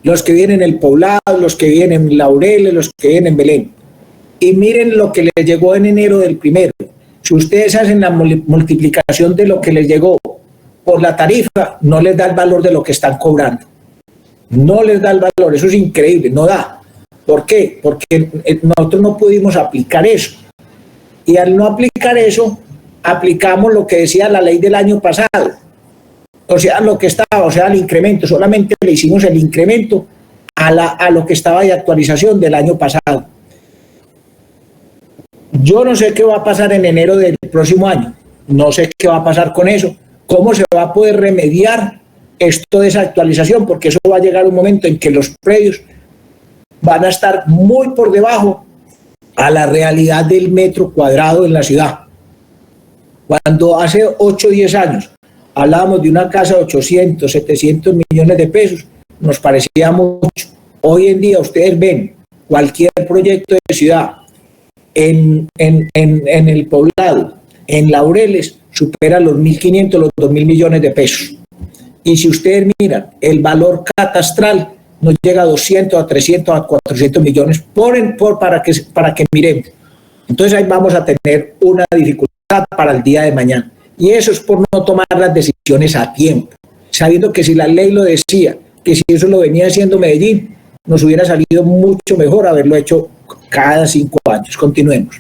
los que vienen en El Poblado, los que vienen en Laureles, los que vienen en Belén, y miren lo que les llegó en enero del primero. Si ustedes hacen la multiplicación de lo que les llegó por la tarifa, no les da el valor de lo que están cobrando. No les da el valor, eso es increíble, no da. ¿Por qué? Porque nosotros no pudimos aplicar eso. Y al no aplicar eso, aplicamos lo que decía la ley del año pasado. O sea, lo que estaba, o sea, el incremento. Solamente le hicimos el incremento a lo que estaba de actualización del año pasado. Yo no sé qué va a pasar en enero del próximo año. No sé qué va a pasar con eso. ¿Cómo se va a poder remediar esto de esa actualización, porque eso va a llegar un momento en que los predios van a estar muy por debajo a la realidad del metro cuadrado en la ciudad. Cuando hace 8 o 10 años hablábamos de una casa de 800, 700 millones de pesos, nos parecía mucho. Hoy en día ustedes ven cualquier proyecto de ciudad en el Poblado, en Laureles, supera los 1.500, los 2.000 millones de pesos. Y si ustedes miran, el valor catastral nos llega a 200, a 300, a 400 millones para que miremos. Entonces ahí vamos a tener una dificultad para el día de mañana. Y eso es por no tomar las decisiones a tiempo, sabiendo que si la ley lo decía, que si eso lo venía haciendo Medellín, nos hubiera salido mucho mejor haberlo hecho cada 5 años. Continuemos.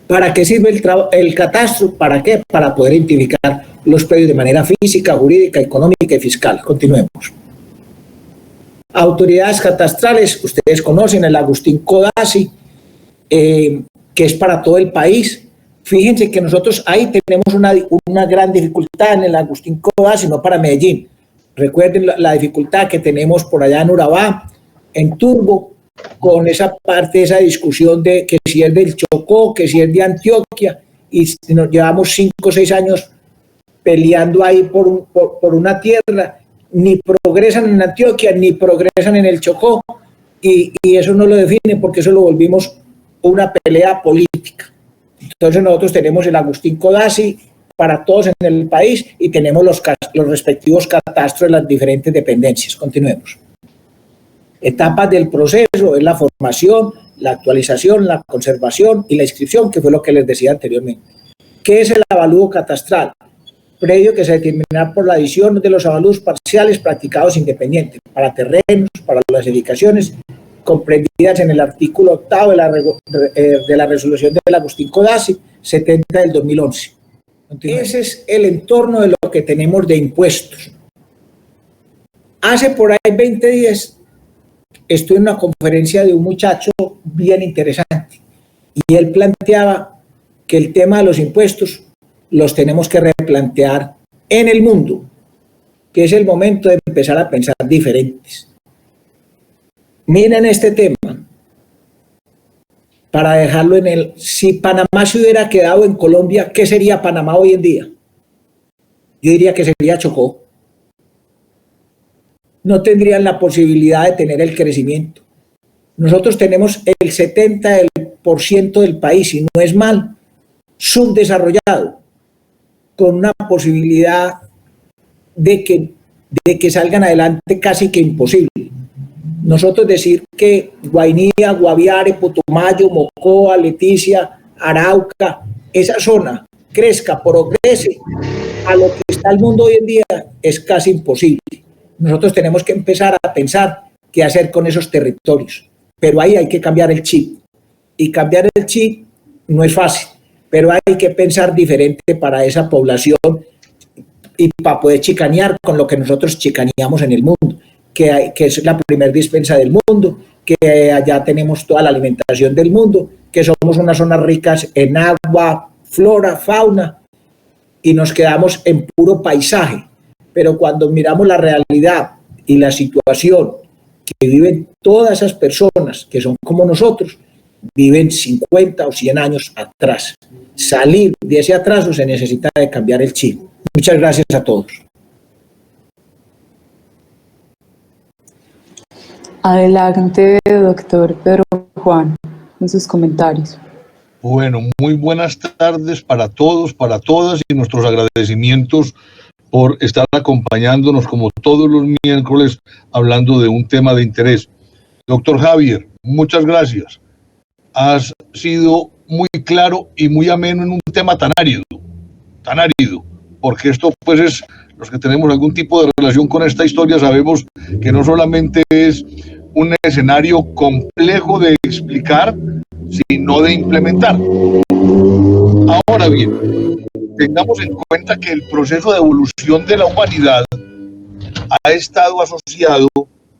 ¿Para qué sirve el catastro? ¿Para qué? Para poder identificar los predios de manera física, jurídica, económica y fiscal. Continuemos. Autoridades catastrales, ustedes conocen el Agustín Codazzi, que es para todo el país. Fíjense que nosotros ahí tenemos una gran dificultad en el Agustín Codazzi, no para Medellín. Recuerden la dificultad que tenemos por allá en Urabá, en Turbo, con esa parte, esa discusión de que si es del Chocó, que si es de Antioquia, y nos llevamos 5 o 6 años peleando ahí por una tierra, ni progresan en Antioquia, ni progresan en el Chocó, y eso no lo define porque eso lo volvimos una pelea política. Entonces nosotros tenemos el Agustín Codazzi para todos en el país y tenemos los respectivos catastros de las diferentes dependencias. Continuemos. Etapas del proceso es la formación, la actualización, la conservación y la inscripción, que fue lo que les decía anteriormente. ¿Qué es el avalúo catastral? Predio que se determinará por la adición de los avalúos parciales practicados independientes para terrenos, para las edificaciones comprendidas en el artículo 8 de la resolución del Agustín Codazzi 70 del 2011. Ese es el entorno de lo que tenemos de impuestos. Hace por ahí 20 días estuve en una conferencia de un muchacho bien interesante y él planteaba que el tema de los impuestos los tenemos que replantear en el mundo, que es el momento de empezar a pensar diferentes. Miren este tema, para dejarlo si Panamá se hubiera quedado en Colombia, ¿qué sería Panamá hoy en día? Yo diría que sería Chocó. No tendrían la posibilidad de tener el crecimiento. Nosotros tenemos el 70% del país, y no es mal, subdesarrollado, con una posibilidad de que salgan adelante casi que imposible. Nosotros decir que Guainía, Guaviare, Putumayo, Mocoa, Leticia, Arauca, esa zona crezca, progrese a lo que está el mundo hoy en día es casi imposible. Nosotros tenemos que empezar a pensar qué hacer con esos territorios, pero ahí hay que cambiar el chip, y cambiar el chip no es fácil, pero hay que pensar diferente para esa población y para poder chicanear con lo que nosotros chicaneamos en el mundo, que es la primer despensa del mundo, que allá tenemos toda la alimentación del mundo, que somos unas zonas ricas en agua, flora, fauna, y nos quedamos en puro paisaje. Pero cuando miramos la realidad y la situación que viven todas esas personas que son como nosotros, viven 50 o 100 años atrás. Salir de ese atraso se necesita de cambiar el chip. Muchas gracias a todos. Adelante, doctor Pedro Juan, con sus comentarios. Bueno, muy buenas tardes para todos, para todas, y nuestros agradecimientos por estar acompañándonos como todos los miércoles hablando de un tema de interés. Doctor Javier, muchas gracias. Has sido muy claro y muy ameno en un tema tan árido, porque esto pues es, los que tenemos algún tipo de relación con esta historia sabemos que no solamente es un escenario complejo de explicar, sino de implementar. Ahora bien, tengamos en cuenta que el proceso de evolución de la humanidad ha estado asociado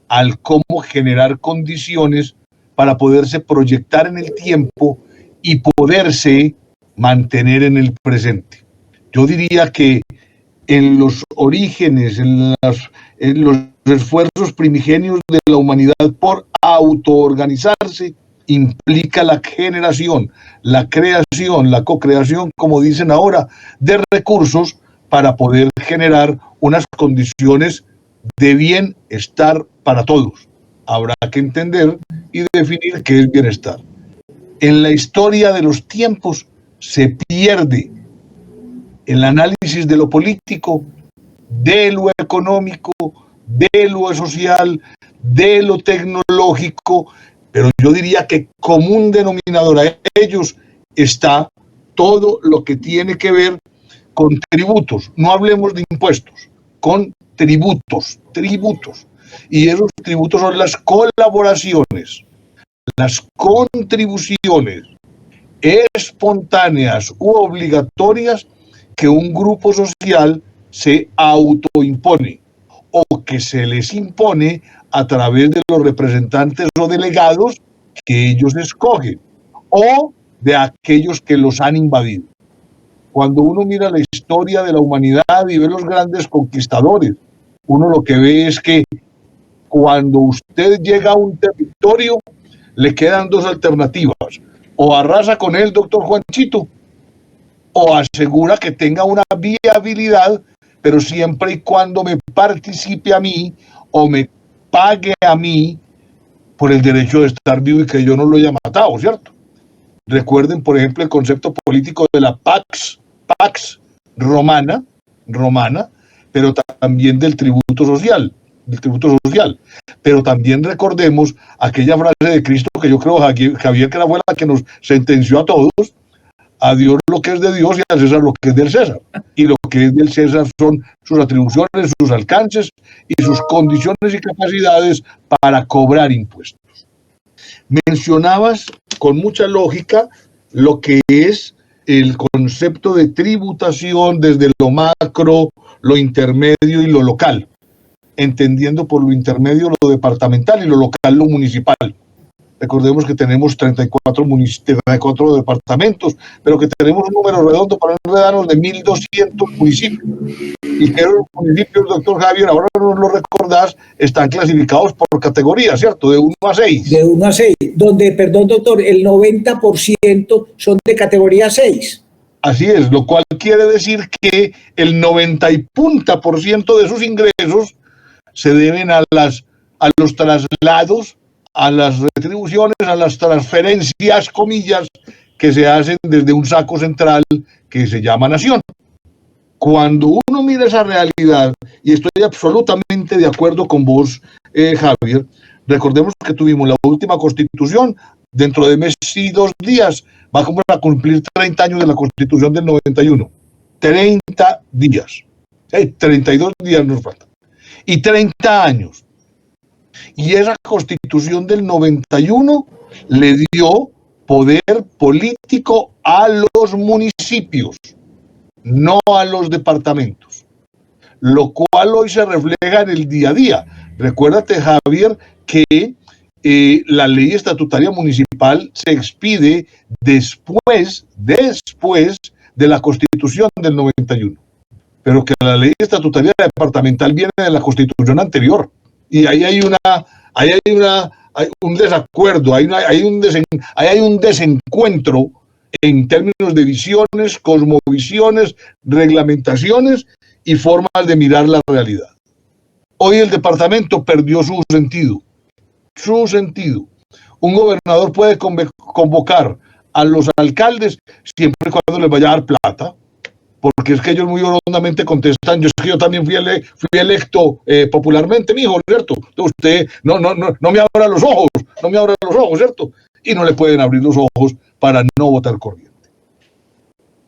al cómo generar condiciones para poderse proyectar en el tiempo y poderse mantener en el presente. Yo diría que en los orígenes, en los esfuerzos primigenios de la humanidad por autoorganizarse, implica la generación, la creación, la cocreación, como dicen ahora, de recursos para poder generar unas condiciones de bienestar para todos. Habrá que entender y definir qué es bienestar. En la historia de los tiempos se pierde el análisis de lo político, de lo económico, de lo social, de lo tecnológico, pero yo diría que común denominador a ellos está todo lo que tiene que ver con tributos. No hablemos de impuestos, con tributos. Y esos tributos son las colaboraciones, las contribuciones espontáneas u obligatorias que un grupo social se autoimpone o que se les impone a través de los representantes o delegados que ellos escogen o de aquellos que los han invadido. Cuando uno mira la historia de la humanidad y ve los grandes conquistadores, uno lo que ve es que cuando usted llega a un territorio, le quedan dos alternativas: o arrasa con él, doctor Juanchito, o asegura que tenga una viabilidad, pero siempre y cuando me participe a mí o me pague a mí por el derecho de estar vivo y que yo no lo haya matado, ¿cierto? Recuerden, por ejemplo, el concepto político de la pax romana, pero también del tributo social. Pero también recordemos aquella frase de Cristo que yo creo, Javier, que fue la que nos sentenció a todos: a Dios lo que es de Dios y a César lo que es del César. Y lo que es del César son sus atribuciones, sus alcances y sus condiciones y capacidades para cobrar impuestos. Mencionabas con mucha lógica lo que es el concepto de tributación desde lo macro, lo intermedio y lo local, entendiendo por lo intermedio lo departamental y lo local lo municipal. Recordemos que tenemos 34 departamentos, pero que tenemos un número redondo para enredarnos de 1.200 municipios. Y que los municipios, doctor Javier, ahora nos lo recordás, están clasificados por categorías, ¿cierto? De 1 a 6. De 1 a 6, donde, perdón, doctor, el 90% son de categoría 6. Así es, lo cual quiere decir que el 90% de sus ingresos se deben a los traslados, a las retribuciones, a las transferencias, comillas, que se hacen desde un saco central que se llama nación. Cuando uno mira esa realidad, y estoy absolutamente de acuerdo con vos, Javier, recordemos que tuvimos la última constitución, dentro de mes y 2 días, vamos a cumplir 30 años de la constitución del 91. 30 días. 32 días nos faltan. Y 30 años. Y esa constitución del 91 le dio poder político a los municipios, no a los departamentos, lo cual hoy se refleja en el día a día. Recuérdate, Javier, que la ley estatutaria municipal se expide después de la constitución del 91, pero que la ley estatutaria departamental viene de la constitución anterior. Y ahí hay un desacuerdo, hay un desencuentro en términos de visiones, cosmovisiones, reglamentaciones y formas de mirar la realidad. Hoy el departamento perdió su sentido. Un gobernador puede convocar a los alcaldes siempre y cuando les vaya a dar plata, porque es que ellos muy hondamente contestan: yo también fui electo popularmente, mijo, ¿cierto? Entonces usted no me abra los ojos, ¿cierto? Y no le pueden abrir los ojos para no votar corriente.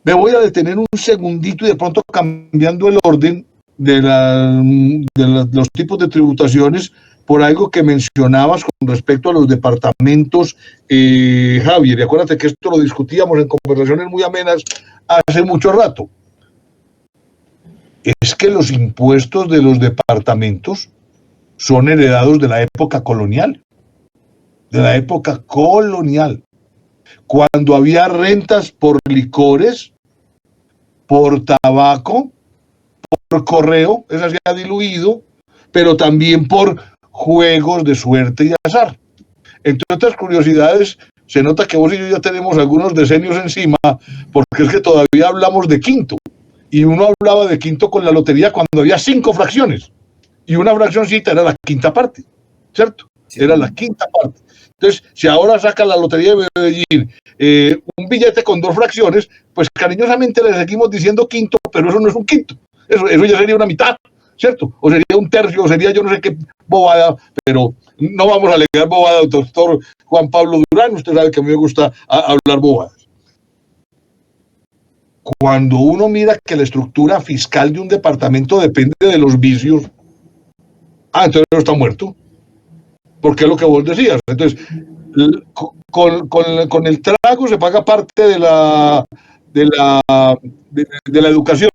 Me voy a detener un segundito y de pronto, cambiando el orden de los tipos de tributaciones, por algo que mencionabas con respecto a los departamentos, Javier, y acuérdate que esto lo discutíamos en conversaciones muy amenas hace mucho rato. Es que los impuestos de los departamentos son heredados de la época colonial. Cuando había rentas por licores, por tabaco, correo, esa se ha diluido, pero también por juegos de suerte y azar. Entre otras curiosidades, se nota que vos y yo ya tenemos algunos decenios encima, porque es que todavía hablamos de quinto, y uno hablaba de quinto con la lotería cuando había 5 fracciones, y una fraccioncita era la quinta parte, ¿cierto? Sí. Era la quinta parte. Entonces, si ahora saca la lotería de Medellín un billete con 2 fracciones, pues cariñosamente le seguimos diciendo quinto, pero eso no es un quinto, eso ya sería una mitad, ¿cierto? O sería un tercio, o sería yo no sé qué bobada, pero no vamos a alegar bobada, doctor Juan Pablo Durán, usted sabe que a mí me gusta hablar bobadas. Cuando uno mira que la estructura fiscal de un departamento depende de los vicios, entonces no está muerto, porque es lo que vos decías. Entonces, con el trago se paga parte de la educación,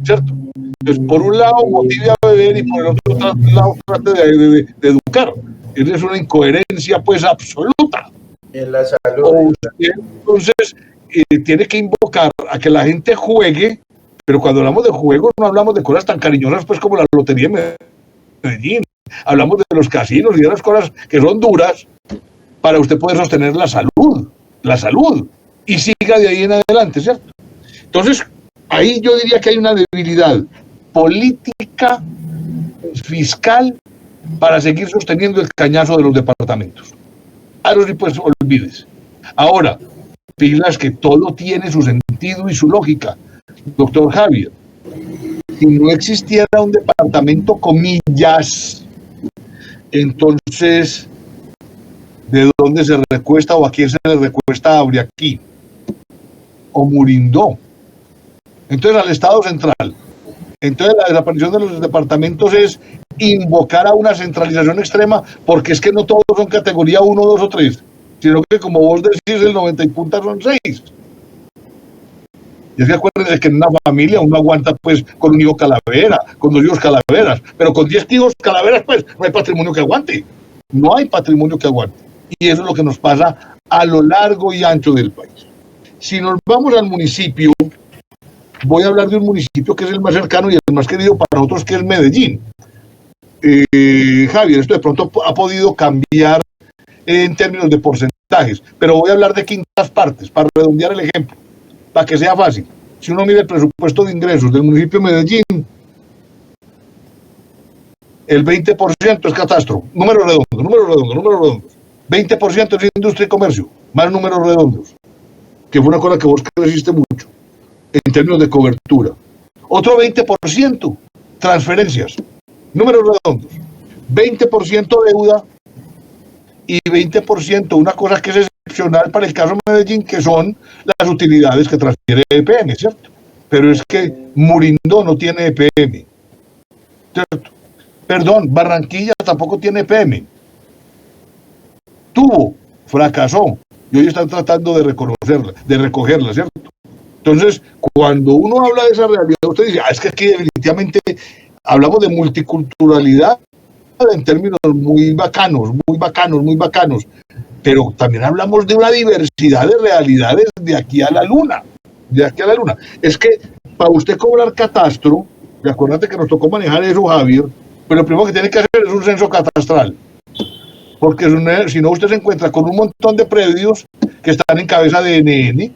¿cierto? Entonces, por un lado motive a beber y por el otro lado trate de educar. Es una incoherencia pues absoluta. En la salud. Entonces, tiene que invocar a que la gente juegue, pero cuando hablamos de juegos no hablamos de cosas tan cariñosas pues como la lotería de Medellín. Hablamos de los casinos y de las cosas que son duras para usted poder sostener la salud, y siga de ahí en adelante, ¿cierto? Entonces, ahí yo diría que hay una debilidad política, fiscal, para seguir sosteniendo el cañazo de los departamentos. Ahora sí, pues olvides. Ahora, pilas que todo tiene su sentido y su lógica. Doctor Javier, si no existiera un departamento, comillas, entonces, ¿de dónde se recuesta o a quién se le recuesta Abriaquí? O Murindó. Entonces, al Estado Central. Entonces, la desaparición de los departamentos es invocar a una centralización extrema, porque es que no todos son categoría 1, 2 o 3, sino que, como vos decís, el 90 y punta son 6. Y es que acuérdense que en una familia uno aguanta pues con un hijo calavera, con 2 hijos calaveras, pero con 10 hijos calaveras pues no hay patrimonio que aguante. No hay patrimonio que aguante. Y eso es lo que nos pasa a lo largo y ancho del país. Si nos vamos al municipio, voy a hablar de un municipio que es el más cercano y el más querido para nosotros, que es Medellín. Javier, esto de pronto ha podido cambiar en términos de porcentajes, pero voy a hablar de quintas partes para redondear el ejemplo, para que sea fácil. Si uno mira el presupuesto de ingresos del municipio de Medellín, el 20% es catastro, números redondos. 20% es industria y comercio, más números redondos, que fue una cosa que vos creciste mucho en términos de cobertura. Otro 20%, transferencias, números redondos. 20% deuda y 20% una cosa que es excepcional para el caso de Medellín, que son las utilidades que transfiere EPM, ¿cierto? Pero es que Murindó no tiene EPM, ¿cierto? Perdón, Barranquilla tampoco tiene EPM. Tuvo, fracasó, y hoy están tratando de recogerla, ¿cierto? Entonces, cuando uno habla de esa realidad, usted dice, es que aquí definitivamente hablamos de multiculturalidad en términos muy bacanos, pero también hablamos de una diversidad de realidades de aquí a la luna, Es que para usted cobrar catastro, y acuérdate que nos tocó manejar eso, Javier, pero lo primero que tiene que hacer es un censo catastral, porque si no usted se encuentra con un montón de predios que están en cabeza de NN,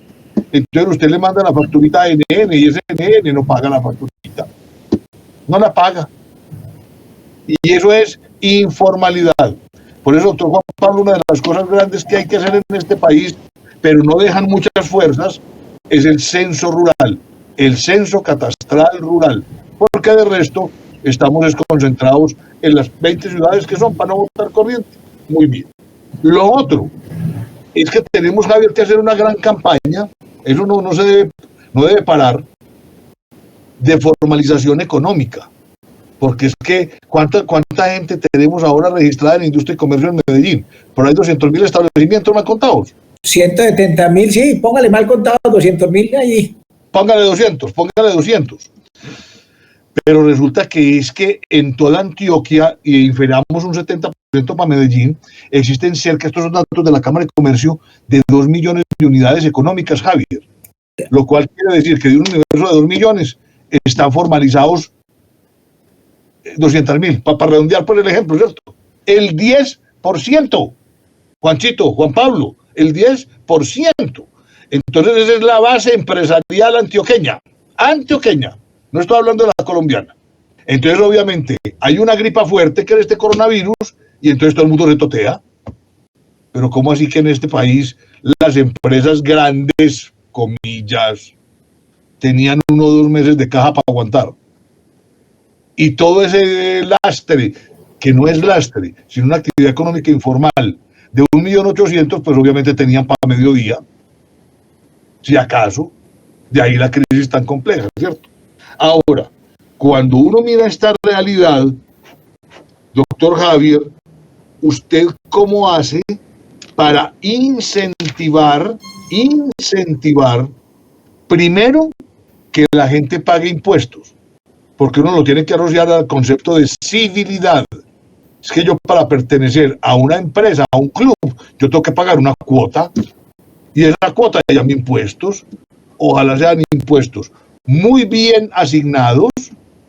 entonces usted le manda la facturita a NN y ese NN no paga la facturita, no la paga. Y eso es informalidad. Por eso, doctor Juan Pablo, una de las cosas grandes que hay que hacer en este país, pero no dejan muchas fuerzas, es el censo rural, el censo catastral rural, porque de resto estamos desconcentrados en las 20 ciudades que son para no votar corriente. Muy bien. Lo otro es que tenemos, Javier, que hacer una gran campaña, eso no debe parar, de formalización económica. Porque es que, ¿cuánta gente tenemos ahora registrada en industria y comercio en Medellín? Por ahí 200.000 establecimientos mal contados. 170.000, sí, póngale mal contado, 200.000 allí. Póngale 200. Pero resulta que es que en toda Antioquia, y inferamos un 70% para Medellín, existen cerca, estos son datos de la Cámara de Comercio, de 2 millones de unidades económicas, Javier. Lo cual quiere decir que de un universo de 2 millones están formalizados 200.000, para redondear por el ejemplo, ¿cierto? El 10%, Juanchito, Juan Pablo, el 10%. Entonces esa es la base empresarial antioqueña, no estoy hablando de la colombiana. Entonces obviamente hay una gripa fuerte que es este coronavirus y entonces todo el mundo retotea. Pero ¿cómo así que en este país las empresas grandes, comillas, tenían 1 o 2 meses de caja para aguantar? Y todo ese lastre, que no es lastre, sino una actividad económica informal de 1.800.000, pues obviamente tenían para mediodía, si acaso, de ahí la crisis tan compleja, ¿cierto? Ahora, cuando uno mira esta realidad, doctor Javier, ¿usted cómo hace para incentivar, primero, que la gente pague impuestos? Porque uno lo tiene que asociar al concepto de civilidad. Es que yo, para pertenecer a una empresa, a un club, yo tengo que pagar una cuota, y esa cuota se llama impuestos. Ojalá sean impuestos muy bien asignados,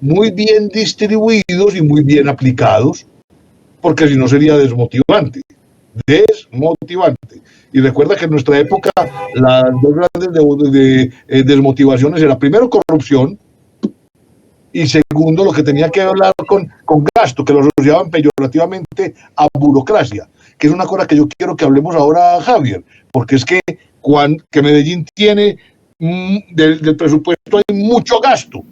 muy bien distribuidos y muy bien aplicados, porque si no sería desmotivante. Y recuerda que en nuestra época las dos grandes desmotivaciones era, primero, corrupción, y segundo, lo que tenía que hablar con gasto, que lo asociaban peyorativamente a burocracia, que es una cosa que yo quiero que hablemos ahora, Javier, porque es que Medellín tiene, del presupuesto hay mucho gasto,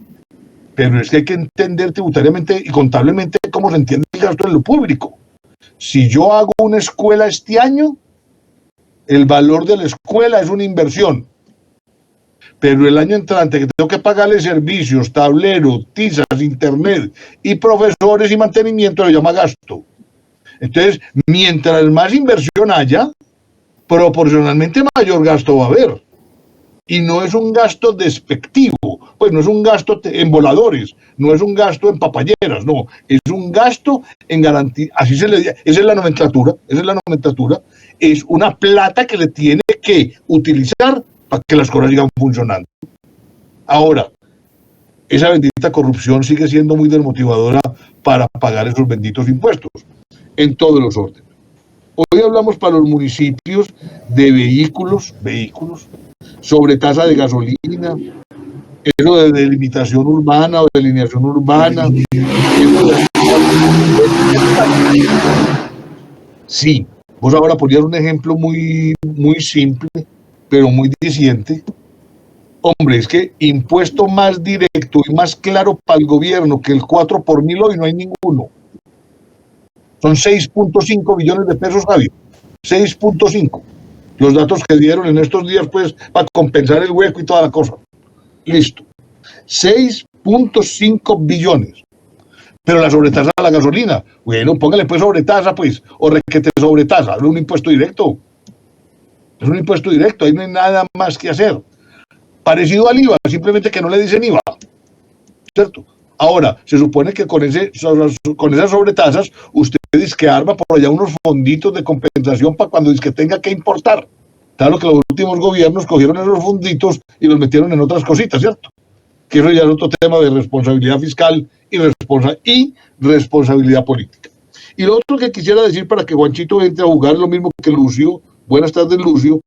pero es que hay que entender tributariamente y contablemente cómo se entiende el gasto en lo público. Si yo hago una escuela este año, el valor de la escuela es una inversión. Pero el año entrante, que tengo que pagarle servicios, tablero, tizas, internet y profesores y mantenimiento, le llama gasto. Entonces, mientras más inversión haya, proporcionalmente mayor gasto va a haber. Y no es un gasto despectivo, pues no es un gasto en voladores, no es un gasto en papayeras, no, es un gasto en garantía, así se le dice, esa es la nomenclatura, es una plata que le tiene que utilizar para que las cosas sigan funcionando. Ahora, esa bendita corrupción sigue siendo muy desmotivadora para pagar esos benditos impuestos, en todos los órdenes. Hoy hablamos para los municipios de vehículos, sobre tasa de gasolina, eso de delimitación urbana o delineación urbana. Sí, vos ahora ponías un ejemplo muy simple, pero muy diciente. Hombre, es que impuesto más directo y más claro para el gobierno que el 4 por mil hoy no hay ninguno. Son 6.5 billones de pesos, Javier. 6.5. Los datos que dieron en estos días, pues, para compensar el hueco y toda la cosa. Listo. 6.5 billones. Pero la sobretasa a la gasolina, bueno, póngale pues sobretasa, pues, o requete sobretasa, es un impuesto directo. Es un impuesto directo, ahí no hay nada más que hacer. Parecido al IVA, simplemente que no le dicen IVA, ¿cierto? Ahora, se supone que con esas sobretasas, usted dice que arma por allá unos fonditos de compensación para cuando dice que tenga que importar. Claro que los últimos gobiernos cogieron esos fonditos y los metieron en otras cositas, ¿cierto? Que eso ya es otro tema de responsabilidad fiscal y responsabilidad política. Y lo otro que quisiera decir para que Juanchito entre a jugar lo mismo que Lucio, buenas tardes Lucio,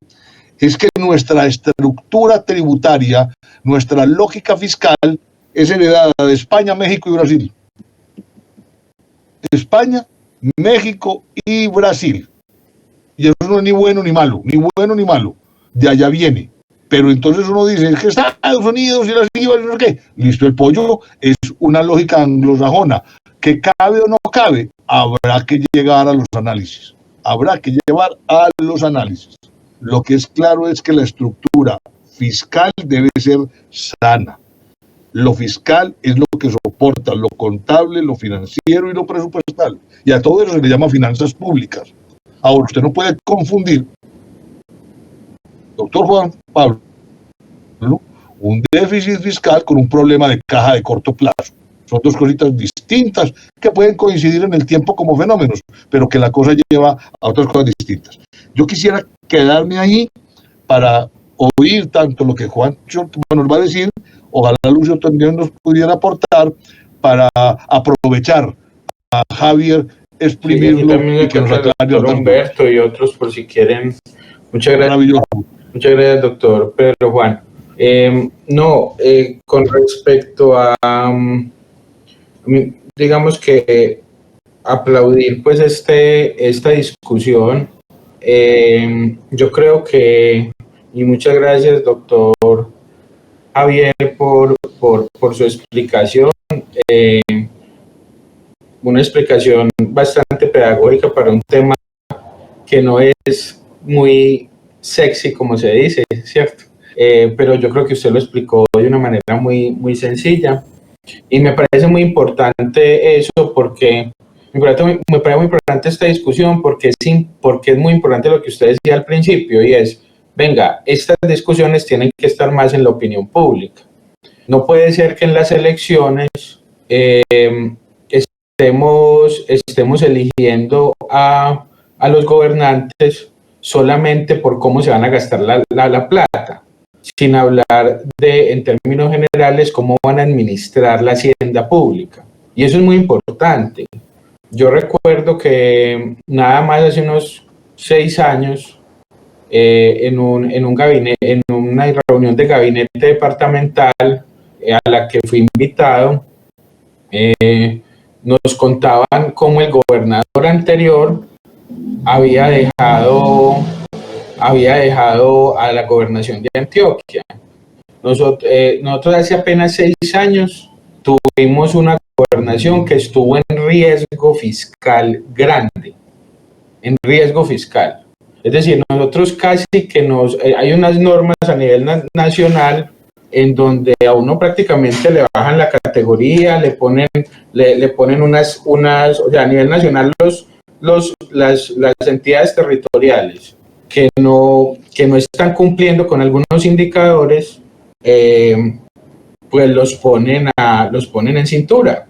es que nuestra estructura tributaria, nuestra lógica fiscal es heredada de España, México y Brasil. España, México y Brasil. Y eso no es ni bueno ni malo, de allá viene. Pero entonces uno dice, es que Estados Unidos y las IVA, no sé qué. Listo, el pollo es una lógica anglosajona. ¿Que cabe o no cabe? Habrá que llegar a los análisis. Lo que es claro es que la estructura fiscal debe ser sana. Lo fiscal es lo que soporta lo contable, lo financiero y lo presupuestal. Y a todo eso se le llama finanzas públicas. Ahora, usted no puede confundir, doctor Juan Pablo, un déficit fiscal con un problema de caja de corto plazo. Son dos cositas distintas que pueden coincidir en el tiempo como fenómenos, pero que la cosa lleva a otras cosas distintas. Yo quisiera quedarme ahí para oír tanto lo que Juan nos va a decir, ojalá Lucio también nos pudiera aportar, para aprovechar a Javier, exprimirlo y que nos aclare doctor Humberto y otros por si quieren. Muchas gracias. Maravilloso. Muchas gracias, doctor Pedro Juan. Con respecto a, digamos que aplaudir pues esta discusión, yo creo que, y muchas gracias, doctor Javier, por su explicación, una explicación bastante pedagógica para un tema que no es muy sexy, como se dice, ¿cierto? Pero yo creo que usted lo explicó de una manera muy sencilla, y me parece muy importante eso, porque me parece muy importante esta discusión, porque es muy importante lo que usted decía al principio, y es, venga, estas discusiones tienen que estar más en la opinión pública. No puede ser que en las elecciones estemos eligiendo a los gobernantes solamente por cómo se van a gastar la plata, sin hablar en términos generales, cómo van a administrar la hacienda pública. Y eso es muy importante. Yo recuerdo que nada más hace unos 6 años, en una reunión de gabinete departamental a la que fui invitado, nos contaban cómo el gobernador anterior había dejado a la gobernación de Antioquia. Nosotros hace apenas 6 años tuvimos una gobernación que estuvo en riesgo fiscal grande, en riesgo fiscal. Es decir, nosotros casi que hay unas normas a nivel nacional en donde a uno prácticamente le bajan la categoría, le ponen unas, o sea, a nivel nacional las entidades territoriales que no están cumpliendo con algunos indicadores, pues los ponen en cintura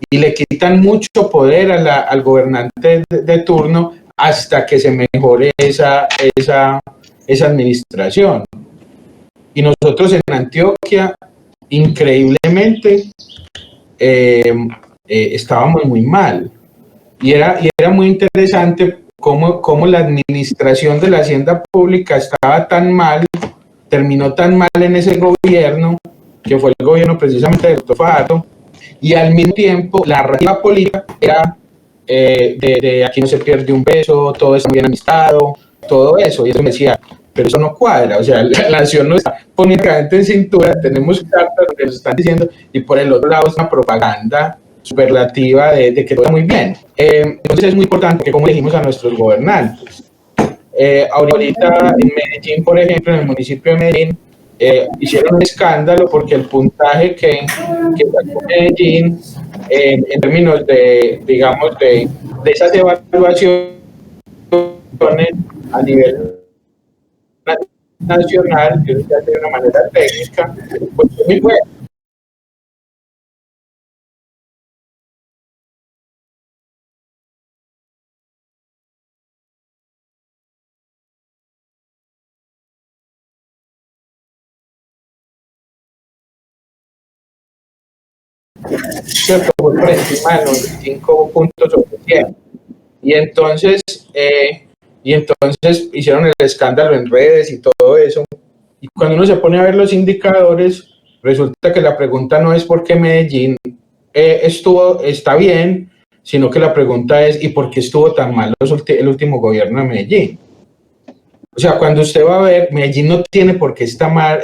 y le quitan mucho poder al gobernante de turno hasta que se mejore esa administración. Y nosotros en Antioquia, increíblemente, estábamos muy mal. Y era muy interesante cómo la administración de la hacienda pública estaba tan mal, terminó tan mal en ese gobierno, que fue el gobierno precisamente del doctor Fajardo, y al mismo tiempo la narrativa política era de aquí no se pierde un peso, todo está bien administrado, todo eso. Y eso me decía, pero eso no cuadra, o sea, la nación no está poniendo la gente en cintura, tenemos cartas donde nos están diciendo, y por el otro lado es una propaganda superlativa de que todo está muy bien. Entonces es muy importante que como elegimos a nuestros gobernantes. Ahorita en Medellín, por ejemplo, en el municipio de Medellín, hicieron un escándalo porque el puntaje que sacó Medellín en términos de, digamos, de esas evaluaciones a nivel nacional, que se hace de una manera técnica, pues fue muy bueno. Cierto, fue por encima de los 5 puntos sobre 100. Y entonces hicieron el escándalo en redes y todo eso. Y cuando uno se pone a ver los indicadores, resulta que la pregunta no es por qué Medellín está bien, sino que la pregunta es ¿y por qué estuvo tan mal el último gobierno de Medellín? O sea, cuando usted va a ver, Medellín no tiene por qué estar mal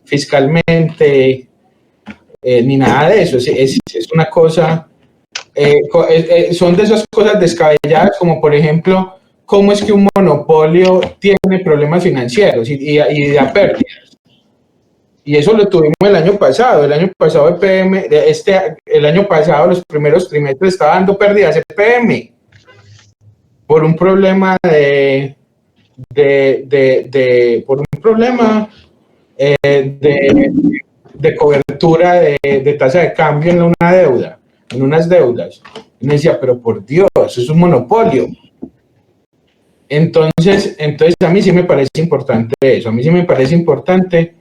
fiscalmente, ni nada de eso. Es una cosa, son de esas cosas descabelladas, como por ejemplo, cómo es que un monopolio tiene problemas financieros y da pérdidas. Y eso lo tuvimos el año pasado. El año pasado el año pasado, los primeros trimestres, estaba dando pérdidas EPM por un problema por un problema de cobertura de tasa de cambio en una deuda, en unas deudas. Y me decía, pero por Dios, eso es un monopolio. Entonces a mí sí me parece importante eso. A mí sí me parece importante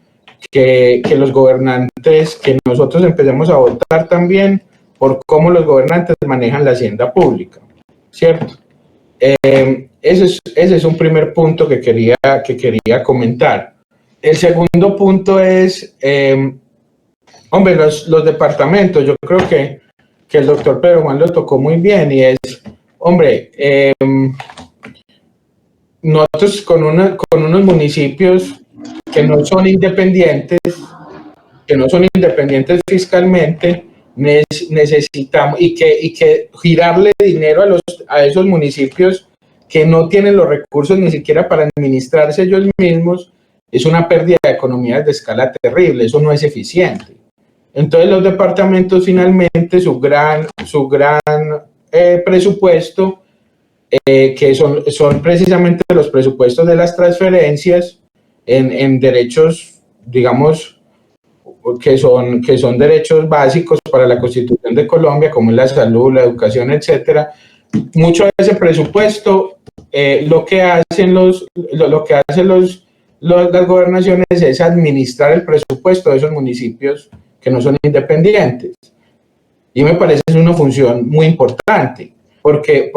que los gobernantes, que nosotros empecemos a votar también por cómo los gobernantes manejan la hacienda pública, ¿cierto? Ese es un primer punto que quería comentar. El segundo punto es, hombre, los departamentos, yo creo que el doctor Pedro Juan lo tocó muy bien y es, hombre, nosotros con unos municipios que no son independientes, fiscalmente, necesitamos y que girarle dinero a esos municipios que no tienen los recursos ni siquiera para administrarse ellos mismos es una pérdida de economías de escala terrible, eso no es eficiente. Entonces los departamentos finalmente su gran presupuesto, que son precisamente los presupuestos de las transferencias en derechos, digamos, que son derechos básicos para la Constitución de Colombia, como es la salud, la educación, etcétera. Mucho de ese presupuesto, lo que hacen las gobernaciones es administrar el presupuesto de esos municipios que no son independientes. Y me parece que es una función muy importante, porque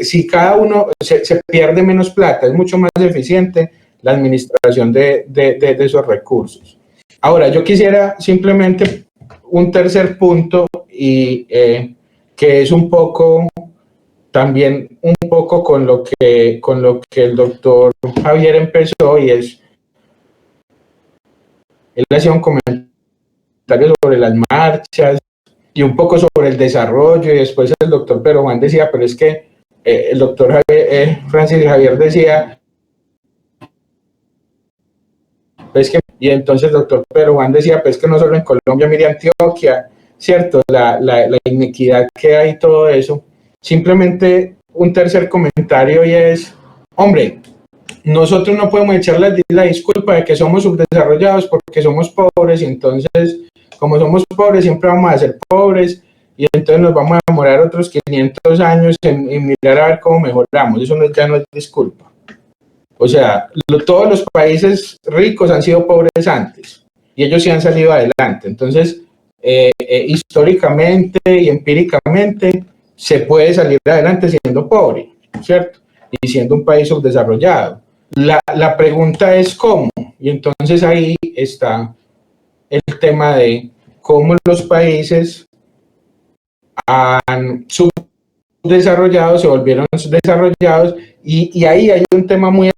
si cada uno se pierde menos plata, es mucho más eficiente la administración de esos recursos. Ahora, yo quisiera simplemente un tercer punto y que es un poco también con lo que el doctor Javier empezó, y es, él hacía un comentario sobre las marchas y un poco sobre el desarrollo, y después el doctor Pedro Juan decía, pero es que el doctor Francis Javier decía, pues que, y entonces el doctor Pedro Juan decía, pues que no solo en Colombia, mire Antioquia, ¿cierto? La inequidad que hay y todo eso. Simplemente un tercer comentario y es, hombre, nosotros no podemos echar la disculpa de que somos subdesarrollados porque somos pobres, y entonces, como somos pobres, siempre vamos a ser pobres, y entonces nos vamos a demorar otros 500 años en mirar a ver cómo mejoramos. Eso ya no es disculpa. O sea, todos los países ricos han sido pobres antes y ellos sí han salido adelante. Entonces, históricamente y empíricamente se puede salir adelante siendo pobre, ¿cierto? Y siendo un país subdesarrollado. La pregunta es cómo. Y entonces ahí está el tema de cómo los países subdesarrollados se volvieron desarrollados, y ahí hay un tema muy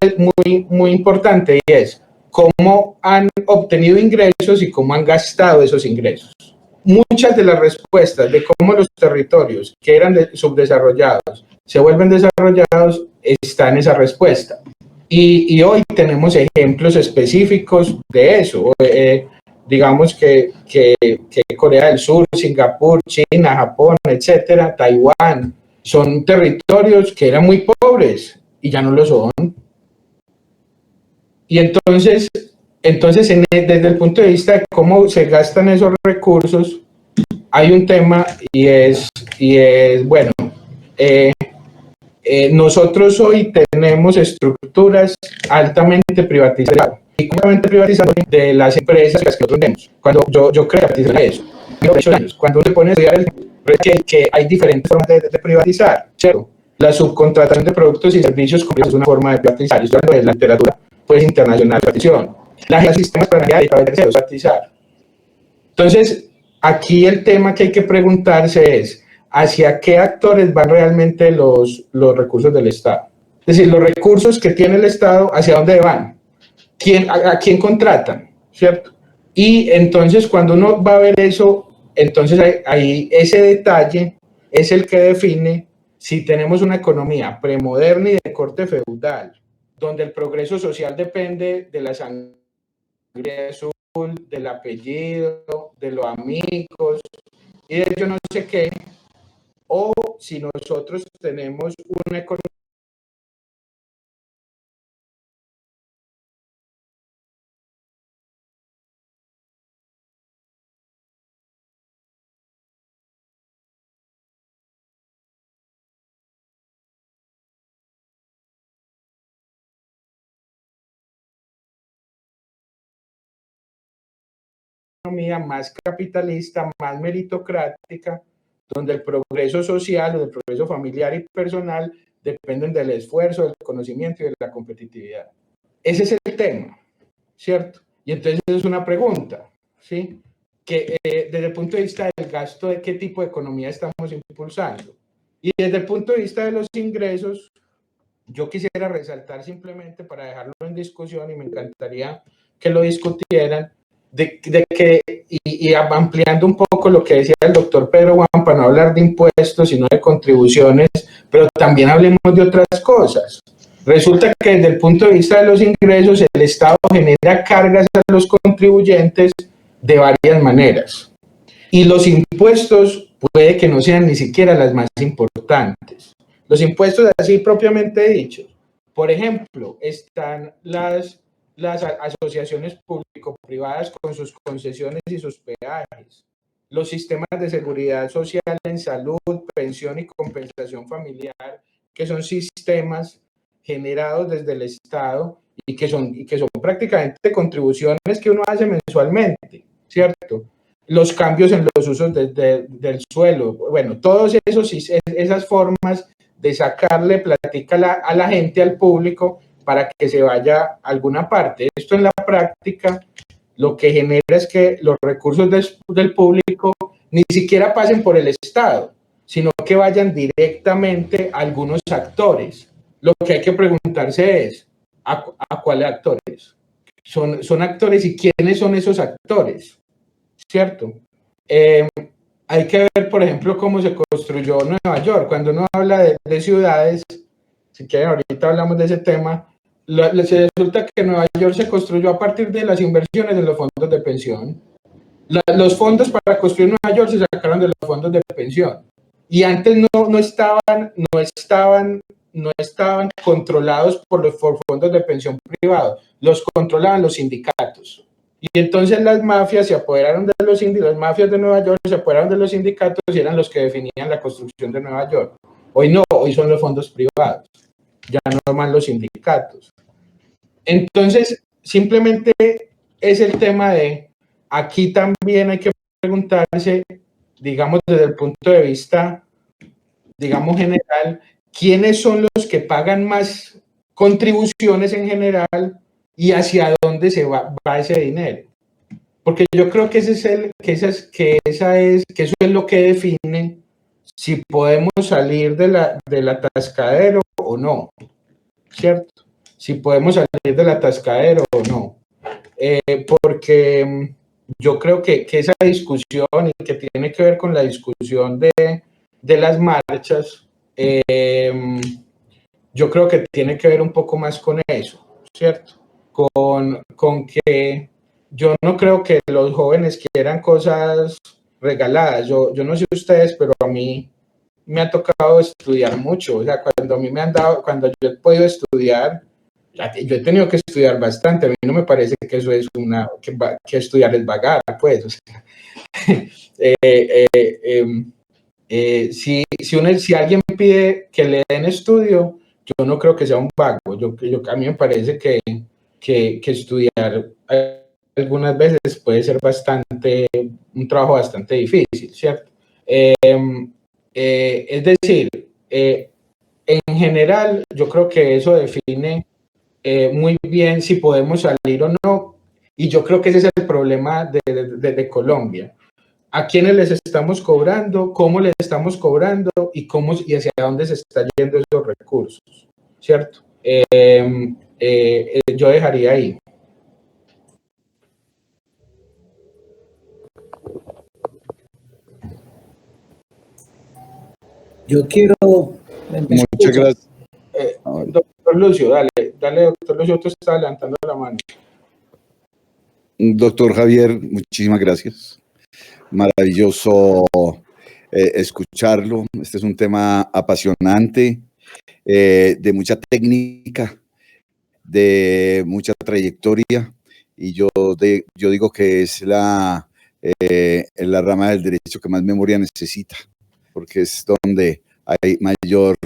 importante, y es cómo han obtenido ingresos y cómo han gastado esos ingresos. Muchas de las respuestas de cómo los territorios que eran subdesarrollados se vuelven desarrollados está en esa respuesta. Y hoy tenemos ejemplos específicos de eso. Digamos que Corea del Sur, Singapur, China, Japón, etcétera, Taiwán, son territorios que eran muy pobres y ya no lo son. Y entonces desde el punto de vista de cómo se gastan esos recursos, hay un tema y es bueno, nosotros hoy tenemos estructuras altamente privatizadas y completamente privatizadas de las empresas que nosotros tenemos. Cuando yo creo eso, cuando se pone a estudiar que hay diferentes formas de privatizar, ¿cierto? La subcontratación de productos y servicios es una forma de privatizar. Estoy hablando de la literatura pues, internacional de privatización. La sistemas para de terceros, privatizar. Entonces, aquí el tema que hay que preguntarse es, ¿hacia qué actores van realmente los recursos del Estado? Es decir, los recursos que tiene el Estado, ¿hacia dónde van? ¿A quién contratan? ¿Cierto? Y entonces, cuando uno va a ver eso, entonces ahí ese detalle es el que define si tenemos una economía premoderna y de corte feudal, donde el progreso social depende de la sangre azul, del apellido, de los amigos y de yo no sé qué, o si nosotros tenemos una economía economía más capitalista, más meritocrática, donde el progreso social, el progreso familiar y personal dependen del esfuerzo, del conocimiento y de la competitividad. Ese es el tema, ¿cierto? Y entonces es una pregunta, ¿sí? Que desde el punto de vista del gasto, ¿de qué tipo de economía estamos impulsando? Y desde el punto de vista de los ingresos, yo quisiera resaltar simplemente para dejarlo en discusión, y me encantaría que lo discutieran, de que, y ampliando un poco lo que decía el doctor Pedro Juan, para no hablar de impuestos, sino de contribuciones, pero también hablemos de otras cosas. Resulta que desde el punto de vista de los ingresos, el Estado genera cargas a los contribuyentes de varias maneras. Y los impuestos puede que no sean ni siquiera las más importantes. Los impuestos así propiamente dichos. Por ejemplo, están las asociaciones público-privadas con sus concesiones y sus peajes, los sistemas de seguridad social en salud, pensión y compensación familiar, que son sistemas generados desde el Estado y que son prácticamente contribuciones que uno hace mensualmente, ¿cierto? Los cambios en los usos del suelo, bueno, todas esas formas de sacarle plática a la gente, al público, para que se vaya a alguna parte. Esto en la práctica lo que genera es que los recursos del público ni siquiera pasen por el Estado, sino que vayan directamente a algunos actores. Lo que hay que preguntarse es, ¿a cuáles actores? Son actores, y quiénes son esos actores, ¿cierto? Hay que ver, por ejemplo, cómo se construyó Nueva York. Cuando uno habla de ciudades, si quieren ahorita hablamos de ese tema, resulta que Nueva York se construyó a partir de las inversiones de los fondos de pensión. Los fondos para construir Nueva York se sacaron de los fondos de pensión. Y antes no estaban controlados por fondos de pensión privados, los controlaban los sindicatos. Y entonces las mafias se apoderaron de las mafias de Nueva York se apoderaron de los sindicatos y eran los que definían la construcción de Nueva York. Hoy no, hoy son los fondos privados, ya no más los sindicatos. Entonces, simplemente es el tema de, aquí también hay que preguntarse, digamos, desde el punto de vista, digamos, general, ¿quiénes son los que pagan más contribuciones en general y hacia dónde se va ese dinero? Porque yo creo que eso es lo que define si podemos salir del atascadero o no, ¿cierto? Si podemos salir del atascadero o no. Porque yo creo que esa discusión, y que tiene que ver con la discusión de las marchas, yo creo que tiene que ver un poco más con eso, ¿cierto? Con que yo no creo que los jóvenes quieran cosas regaladas. Yo no sé ustedes, pero a mí me ha tocado estudiar mucho. O sea, cuando yo he podido estudiar, yo he tenido que estudiar bastante. A mí no me parece que eso es que estudiar es vagar, pues. O sea, si alguien pide que le den estudio, yo no creo que sea un vago. A mí me parece que estudiar algunas veces puede ser un trabajo bastante difícil, ¿cierto? Es decir, en general, yo creo que eso define muy bien si podemos salir o no, y yo creo que ese es el problema de Colombia. ¿A quiénes les estamos cobrando? ¿Cómo les estamos cobrando? Y hacia dónde se están yendo esos recursos, ¿cierto? Yo dejaría ahí. Yo quiero... Muchas gracias. Doctor Lucio, dale, doctor Lucio, tú estás levantando la mano. Doctor Javier, muchísimas gracias. Maravilloso escucharlo. Este es un tema apasionante, de mucha técnica, de mucha trayectoria, y yo digo que es la rama del derecho que más memoria necesita, porque es donde hay mayor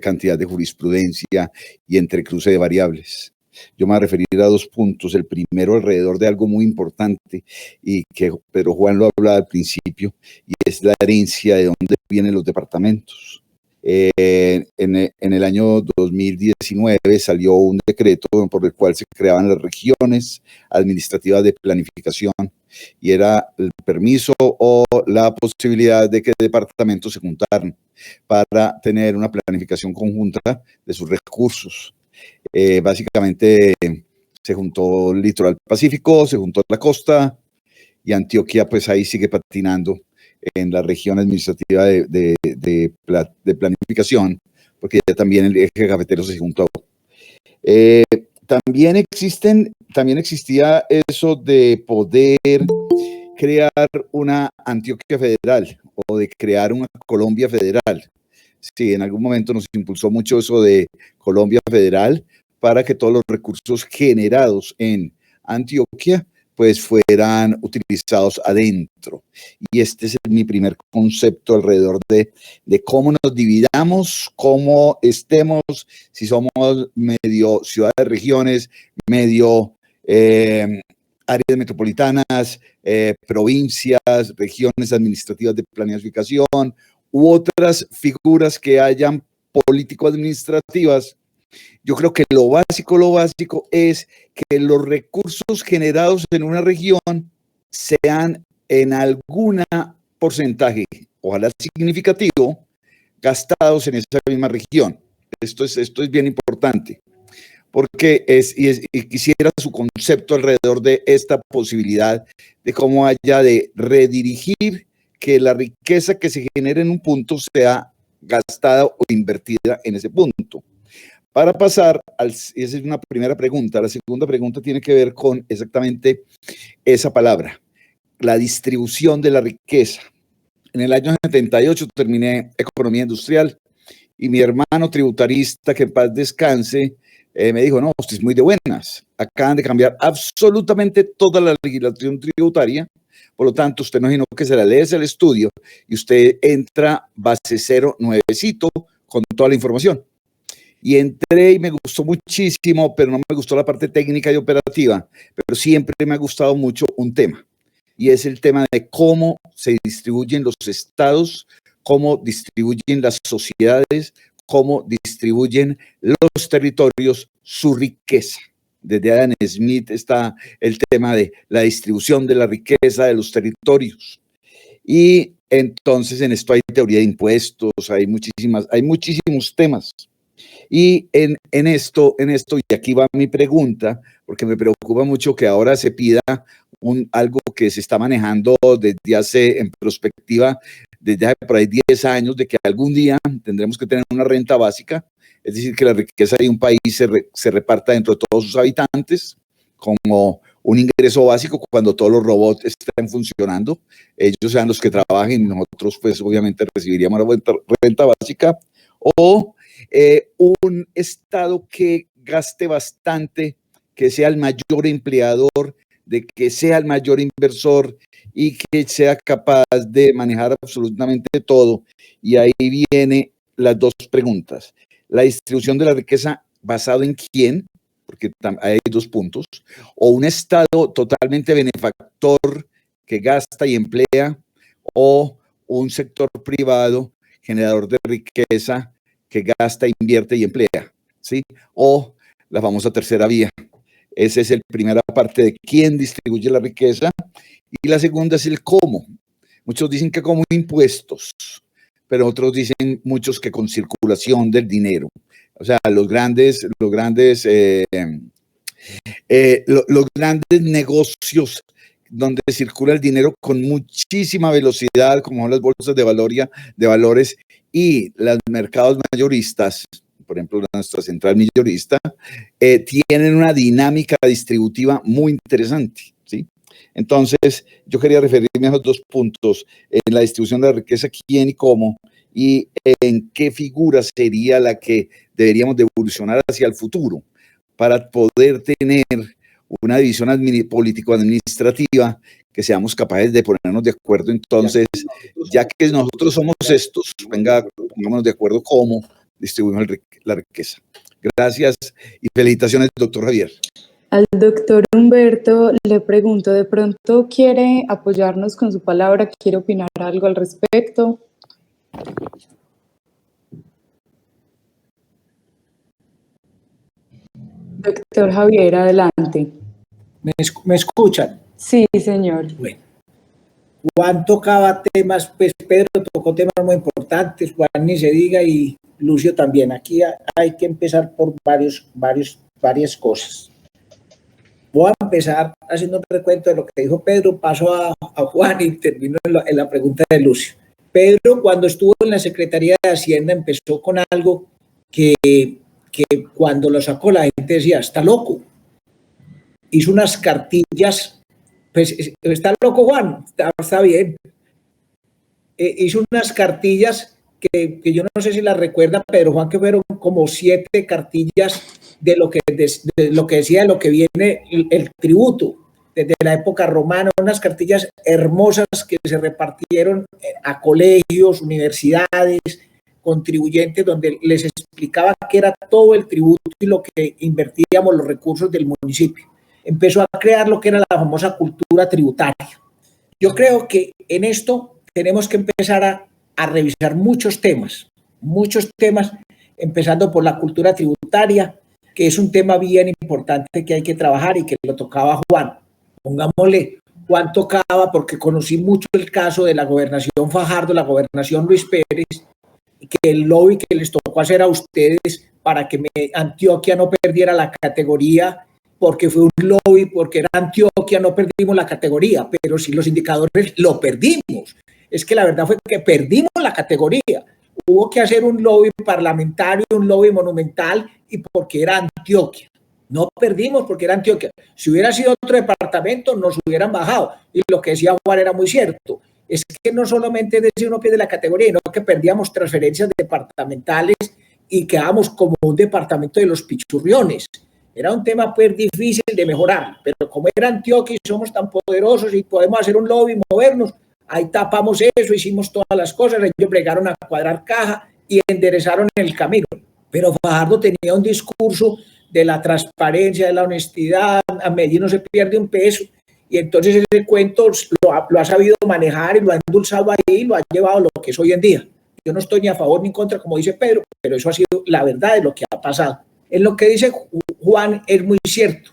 cantidad de jurisprudencia y entrecruce de variables. Yo me voy a referir a 2 puntos. El primero alrededor de algo muy importante y que Pedro Juan lo hablaba al principio, y es la herencia de dónde vienen los departamentos. En el año 2019 salió un decreto por el cual se creaban las regiones administrativas de planificación, y era el permiso o la posibilidad de que departamentos se juntaran para tener una planificación conjunta de sus recursos. Básicamente se juntó el litoral pacífico, se juntó la costa, y Antioquia pues ahí sigue patinando en la región administrativa de planificación, porque ya también el eje cafetero se juntó. También existía eso de poder crear una Antioquia federal o de crear una Colombia federal. Sí, en algún momento nos impulsó mucho eso de Colombia federal para que todos los recursos generados en Antioquia pues fueran utilizados adentro. Y este es mi primer concepto alrededor de cómo nos dividamos, cómo estemos, si somos medio ciudades, regiones, medio áreas metropolitanas, provincias, regiones administrativas de planificación, u otras figuras que hayan político-administrativas. Yo creo que lo básico es que los recursos generados en una región sean en algún porcentaje, ojalá significativo, gastados en esa misma región. Esto es bien importante, porque y quisiera su concepto alrededor de esta posibilidad de cómo haya de redirigir que la riqueza que se genere en un punto sea gastada o invertida en ese punto. Para pasar, esa es una primera pregunta. La segunda pregunta tiene que ver con exactamente esa palabra, la distribución de la riqueza. En el año 78 terminé economía industrial y mi hermano tributarista, que en paz descanse, me dijo, no, usted es muy de buenas. Acaban de cambiar absolutamente toda la legislación tributaria. Por lo tanto, usted no imagino que se la lee el estudio y usted entra base cero, nuevecito, con toda la información. Y entré y me gustó muchísimo, pero no me gustó la parte técnica y operativa, pero siempre me ha gustado mucho un tema, y es el tema de cómo se distribuyen los estados, cómo distribuyen las sociedades, cómo distribuyen los territorios su riqueza. Desde Adam Smith está el tema de la distribución de la riqueza de los territorios. Y entonces en esto hay teoría de impuestos, hay muchísimos temas. Y en esto, y aquí va mi pregunta, porque me preocupa mucho que ahora se pida algo que se está manejando desde hace, en perspectiva, desde hace por ahí 10 años, de que algún día tendremos que tener una renta básica, es decir, que la riqueza de un país se reparta dentro de todos sus habitantes, como un ingreso básico cuando todos los robots estén funcionando, ellos sean los que trabajen y nosotros pues obviamente recibiríamos la renta básica, o un Estado que gaste bastante, que sea el mayor empleador, de que sea el mayor inversor y que sea capaz de manejar absolutamente todo. Y ahí vienen las dos preguntas. La distribución de la riqueza basado en quién, porque hay 2 puntos, o un Estado totalmente benefactor que gasta y emplea, o un sector privado generador de riqueza que gasta, invierte y emplea, ¿sí? O la famosa tercera vía. Esa es la primera parte de quién distribuye la riqueza, y la segunda es el cómo. Muchos dicen que como impuestos, pero otros dicen muchos que con circulación del dinero. O sea, los grandes negocios donde circula el dinero con muchísima velocidad, como son las bolsas de valores y los mercados mayoristas, por ejemplo, nuestra central mayorista, tienen una dinámica distributiva muy interesante, ¿sí? Entonces, yo quería referirme a esos 2 puntos, en la distribución de la riqueza, quién y cómo, y en qué figura sería la que deberíamos de evolucionar hacia el futuro para poder tener una división político-administrativa que seamos capaces de ponernos de acuerdo. Entonces, ya que nosotros somos estos, venga, pongámonos de acuerdo cómo distribuimos la riqueza. Gracias y felicitaciones, doctor Javier. Al doctor Humberto le pregunto, ¿de pronto quiere apoyarnos con su palabra? ¿Quiere opinar algo al respecto? Doctor Javier, adelante. ¿Me escuchan? Sí, señor. Bueno, Juan tocaba temas, pues Pedro tocó temas muy importantes, Juan ni se diga y Lucio también. Aquí hay que empezar por varias cosas. Voy a empezar haciendo un recuento de lo que dijo Pedro, paso a Juan y termino en la pregunta de Lucio. Pedro, cuando estuvo en la Secretaría de Hacienda, empezó con algo que cuando lo sacó la gente decía, está loco. Hizo unas cartillas, pues está loco Juan, está bien. Hizo unas cartillas que yo no sé si las recuerda, pero Juan, que fueron como 7 cartillas de lo que decía, de lo que viene el tributo, desde la época romana, unas cartillas hermosas que se repartieron a colegios, universidades, contribuyentes, donde les explicaba qué era todo el tributo y lo que invertíamos los recursos del municipio. Empezó a crear lo que era la famosa cultura tributaria. Yo creo que en esto tenemos que empezar a revisar muchos temas, empezando por la cultura tributaria, que es un tema bien importante que hay que trabajar y que lo tocaba Juan. Pongámosle, Juan tocaba porque conocí mucho el caso de la gobernación Fajardo, la gobernación Luis Pérez, que el lobby que les tocó hacer a ustedes para que Antioquia no perdiera la categoría, porque fue un lobby, porque era Antioquia, no perdimos la categoría, pero si los indicadores lo perdimos. Es que la verdad fue que perdimos la categoría. Hubo que hacer un lobby parlamentario, un lobby monumental, y porque era Antioquia. No perdimos porque era Antioquia. Si hubiera sido otro departamento, nos hubieran bajado. Y lo que decía Juan era muy cierto. Es que no solamente decir uno pierde la categoría, sino que perdíamos transferencias departamentales y quedábamos como un departamento de los pichurriones. Era un tema pues difícil de mejorar, pero como era Antioquia y somos tan poderosos y podemos hacer un lobby y movernos, ahí tapamos eso, hicimos todas las cosas, ellos llegaron a cuadrar caja y enderezaron el camino. Pero Fajardo tenía un discurso de la transparencia, de la honestidad, a Medellín no se pierde un peso, y entonces ese cuento lo ha sabido manejar y lo ha endulzado ahí y lo ha llevado a lo que es hoy en día. Yo no estoy ni a favor ni en contra, como dice Pedro, pero eso ha sido la verdad de lo que ha pasado. En lo que dice Juan es muy cierto.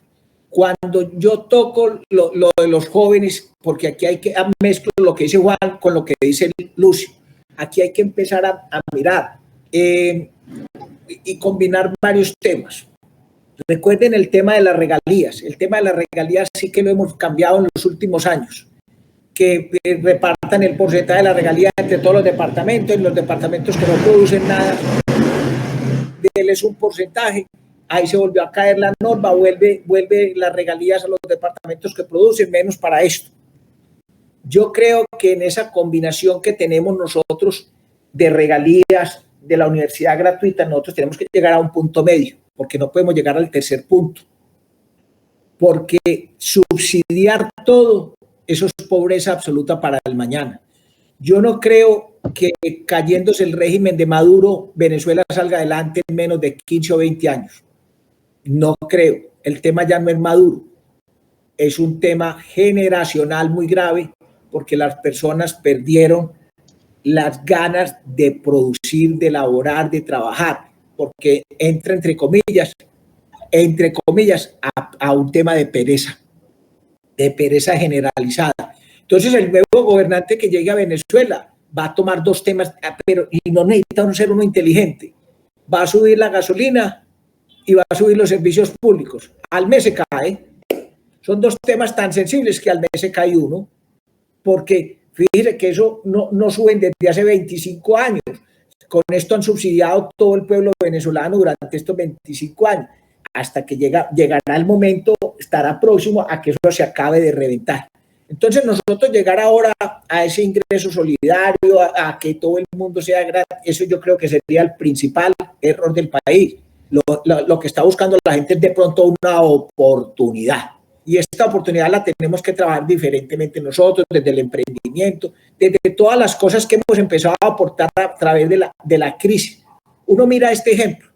Cuando yo toco lo de los jóvenes, porque aquí hay que mezclar lo que dice Juan con lo que dice Lucio, aquí hay que empezar a mirar y combinar varios temas. Recuerden el tema de las regalías. El tema de las regalías sí que lo hemos cambiado en los últimos años. Que repartan el porcentaje de la regalía entre todos los departamentos, y los departamentos que no producen nada, denles un porcentaje. Ahí se volvió a caer la norma, vuelve las regalías a los departamentos que producen, menos para esto. Yo creo que en esa combinación que tenemos nosotros de regalías de la universidad gratuita, nosotros tenemos que llegar a un punto medio, porque no podemos llegar al tercer punto. Porque subsidiar todo, eso es pobreza absoluta para el mañana. Yo no creo que cayéndose el régimen de Maduro, Venezuela salga adelante en menos de 15 o 20 años. No creo. El tema ya no es Maduro. Es un tema generacional muy grave porque las personas perdieron las ganas de producir, de elaborar, de trabajar, porque entra entre comillas, a un tema de pereza generalizada. Entonces el nuevo gobernante que llegue a Venezuela va a tomar 2 temas, pero y no necesita ser uno inteligente. Va a subir la gasolina y va a subir los servicios públicos. Al mes se cae. Son 2 temas tan sensibles que al mes se cae uno, porque fíjese que eso no suben desde hace 25 años. Con esto han subsidiado todo el pueblo venezolano durante estos 25 años. Hasta que llegará el momento, estará próximo a que eso se acabe de reventar. Entonces nosotros llegar ahora a ese ingreso solidario, a que todo el mundo sea gratis, eso yo creo que sería el principal error del país. Lo que está buscando la gente es de pronto una oportunidad. Y esta oportunidad la tenemos que trabajar diferentemente nosotros, desde el emprendimiento, desde todas las cosas que hemos empezado a aportar a través de la crisis. Uno mira este ejemplo.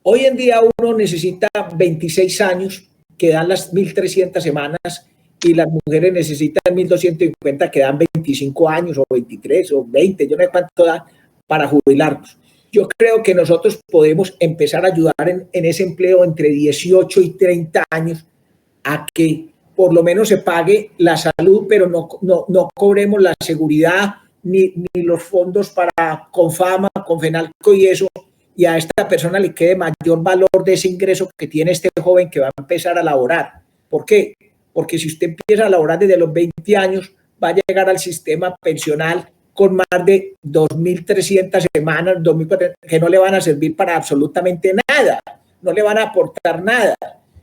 Hoy en día uno necesita 26 años, que dan las 1.300 semanas, y las mujeres necesitan 1.250, que dan 25 años, o 23, o 20, yo no sé cuánto dan para jubilarnos. Yo creo que nosotros podemos empezar a ayudar en ese empleo entre 18 y 30 años a que por lo menos se pague la salud, pero no cobremos la seguridad ni los fondos para Confama, Confenalco y eso, y a esta persona le quede mayor valor de ese ingreso que tiene este joven que va a empezar a laborar. ¿Por qué? Porque si usted empieza a laborar desde los 20 años, va a llegar al sistema pensional con más de 2.300 semanas, 2.400, que no le van a servir para absolutamente nada, no le van a aportar nada.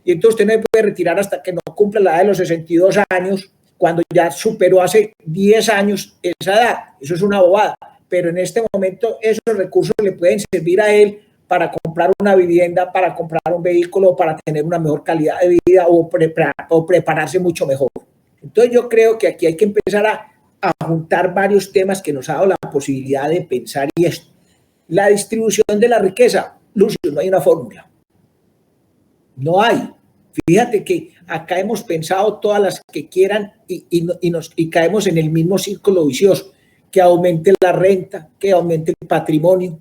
Y entonces usted no puede retirar hasta que no cumpla la edad de los 62 años, cuando ya superó hace 10 años esa edad. Eso es una bobada. Pero en este momento esos recursos le pueden servir a él para comprar una vivienda, para comprar un vehículo, para tener una mejor calidad de vida o prepararse mucho mejor. Entonces yo creo que aquí hay que empezar a juntar varios temas que nos ha dado la posibilidad de pensar, y esto. La distribución de la riqueza, Lucio, no hay una fórmula. No hay. Fíjate que acá hemos pensado todas las que quieran y caemos en el mismo círculo vicioso, que aumente la renta, que aumente el patrimonio,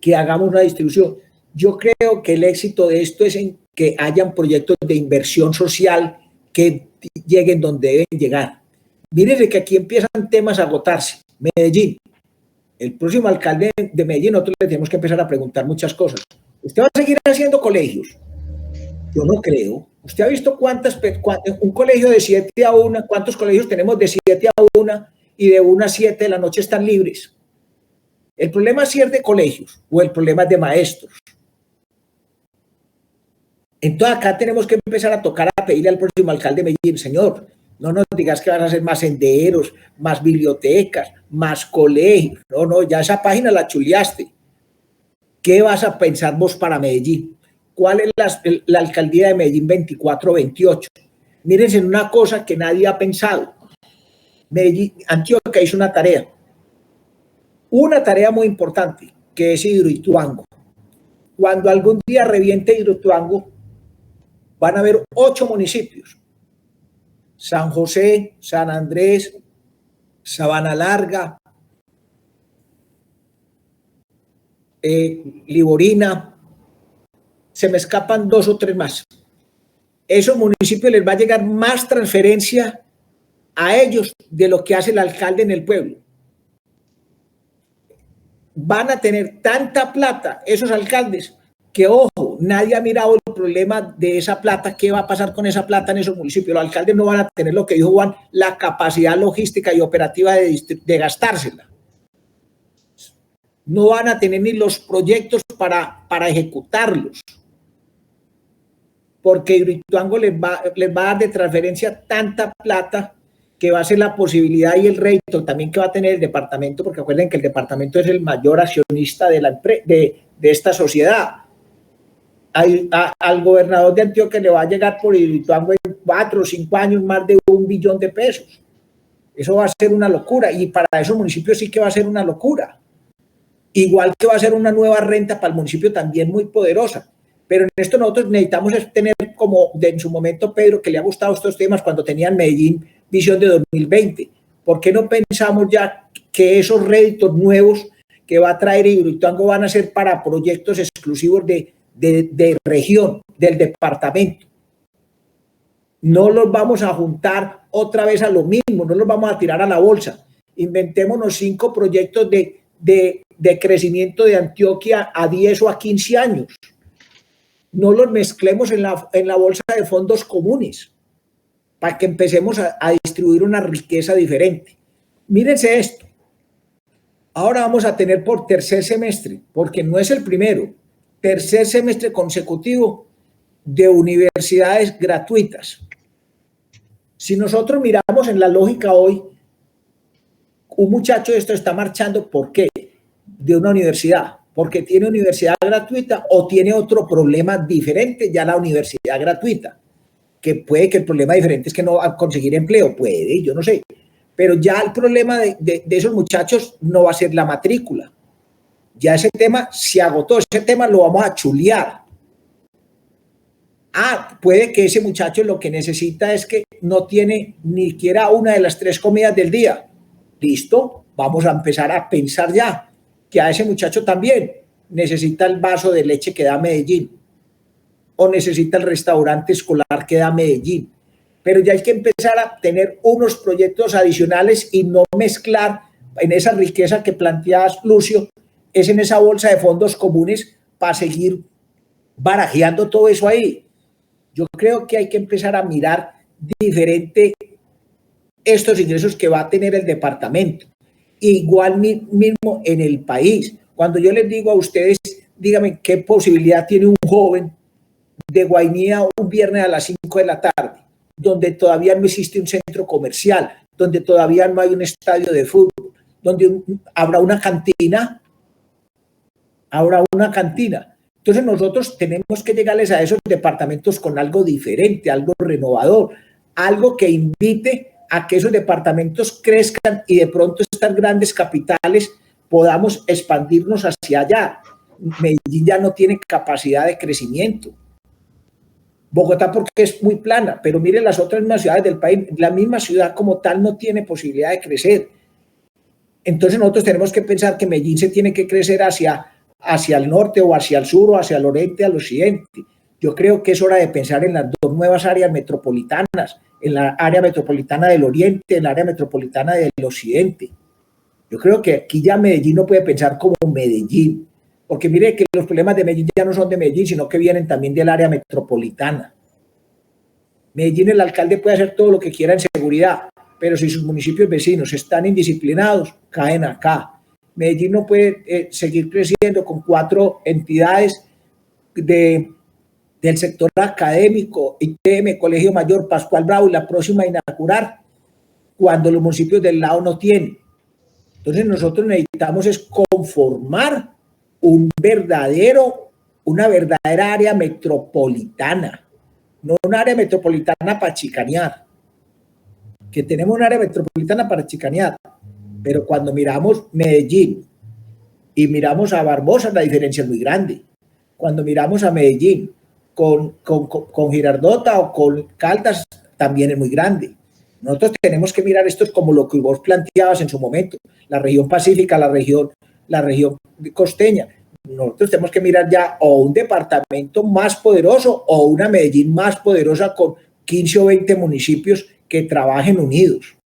que hagamos una distribución. Yo creo que el éxito de esto es en que hayan proyectos de inversión social que lleguen donde deben llegar. Mírense que aquí empiezan temas a agotarse. Medellín, el próximo alcalde de Medellín, nosotros le tenemos que empezar a preguntar muchas cosas. ¿Usted va a seguir haciendo colegios? Yo no creo. ¿Usted ha visto un colegio de 7 a 1, cuántos colegios tenemos de 7 a 1 y de 1 a 7 de la noche están libres? ¿El problema es si es de colegios o el problema es de maestros? Entonces acá tenemos que empezar a tocar, a pedirle al próximo alcalde de Medellín: señor, no nos digas que vas a hacer más senderos, más bibliotecas, más colegios. No, ya esa página la chuleaste. ¿Qué vas a pensar vos para Medellín? ¿Cuál es la alcaldía de Medellín 24-28? Mírense en una cosa que nadie ha pensado. Antioquia hizo una tarea muy importante, que es Hidroituango. Cuando algún día reviente Hidroituango, van a haber 8 municipios: San José, San Andrés, Sabana Larga, Liborina. Se me escapan 2 o 3 más. Esos municipios les va a llegar más transferencia a ellos de lo que hace el alcalde en el pueblo. Van a tener tanta plata esos alcaldes que, ojo, nadie ha mirado el problema de esa plata. ¿Qué va a pasar con esa plata en esos municipios? Los alcaldes no van a tener, lo que dijo Juan, la capacidad logística y operativa de gastársela. No van a tener ni los proyectos para ejecutarlos, porque Hidroituango les va a dar de transferencia tanta plata que va a ser la posibilidad y el rédito también que va a tener el departamento, porque acuerden que el departamento es el mayor accionista de esta sociedad. Al gobernador de Antioquia le va a llegar por Hidroituango en 4 o 5 años más de 1 billón de pesos. Eso va a ser una locura, y para esos municipios sí que va a ser una locura. Igual que va a ser una nueva renta para el municipio también muy poderosa. Pero en esto nosotros necesitamos tener, como en su momento Pedro, que le ha gustado estos temas cuando tenían Medellín Visión de 2020. ¿Por qué no pensamos ya que esos réditos nuevos que va a traer Hidroituango van a ser para proyectos exclusivos de región, del departamento? No los vamos a juntar otra vez a lo mismo, no los vamos a tirar a la bolsa. Inventémonos 5 proyectos de crecimiento de Antioquia a 10 o a 15 años. No los mezclemos en la bolsa de fondos comunes para que empecemos a distribuir una riqueza diferente. Mírense esto. Ahora vamos a tener por tercer semestre, porque no es el primero, tercer semestre consecutivo de universidades gratuitas. Si nosotros miramos en la lógica hoy, un muchacho de esto está marchando, ¿por qué? De una universidad, porque tiene universidad gratuita o tiene otro problema diferente ya la universidad gratuita, que puede que el problema diferente es que no va a conseguir empleo, puede, yo no sé, pero ya el problema de esos muchachos no va a ser la matrícula, Ya ese tema se agotó, ese tema lo vamos a chulear. Puede que ese muchacho lo que necesita es que no tiene ni siquiera una de las 3 comidas del día. Listo, vamos a empezar a pensar ya que a ese muchacho también necesita el vaso de leche que da Medellín o necesita el restaurante escolar que da Medellín. Pero ya hay que empezar a tener unos proyectos adicionales y no mezclar en esa riqueza que planteas, Lucio, es en esa bolsa de fondos comunes para seguir barajeando todo eso ahí. Yo creo que hay que empezar a mirar diferente estos ingresos que va a tener el departamento. Igual mismo en el país. Cuando yo les digo a ustedes, díganme qué posibilidad tiene un joven de Guainía un viernes a las 5 de la tarde, donde todavía no existe un centro comercial, donde todavía no hay un estadio de fútbol, donde habrá una cantina. Entonces nosotros tenemos que llegarles a esos departamentos con algo diferente, algo renovador, algo que invite a que esos departamentos crezcan y de pronto estas grandes capitales podamos expandirnos hacia allá. Medellín ya no tiene capacidad de crecimiento. Bogotá porque es muy plana, pero mire las otras mismas ciudades del país, la misma ciudad como tal no tiene posibilidad de crecer. Entonces nosotros tenemos que pensar que Medellín se tiene que crecer hacia el norte o hacia el sur o hacia el oriente, al occidente. Yo creo que es hora de pensar en las 2 nuevas áreas metropolitanas, en la área metropolitana del oriente, en la área metropolitana del occidente. Yo creo que aquí ya Medellín no puede pensar como Medellín, porque mire que los problemas de Medellín ya no son de Medellín, sino que vienen también del área metropolitana. Medellín, el alcalde puede hacer todo lo que quiera en seguridad, pero si sus municipios vecinos están indisciplinados, caen acá. Medellín no puede seguir creciendo con 4 entidades del sector académico, ITM, Colegio Mayor, Pascual Bravo y la próxima a inaugurar, cuando los municipios del lado no tienen. Entonces nosotros necesitamos es conformar una verdadera área metropolitana, no un área metropolitana para chicanear, que tenemos un área metropolitana para chicanear, pero cuando miramos Medellín y miramos a Barbosa, la diferencia es muy grande. Cuando miramos a Medellín con Girardota o con Caldas, también es muy grande. Nosotros tenemos que mirar esto como lo que vos planteabas en su momento, la región pacífica, la región costeña. Nosotros tenemos que mirar ya o un departamento más poderoso o una Medellín más poderosa con 15 o 20 municipios que trabajen unidos.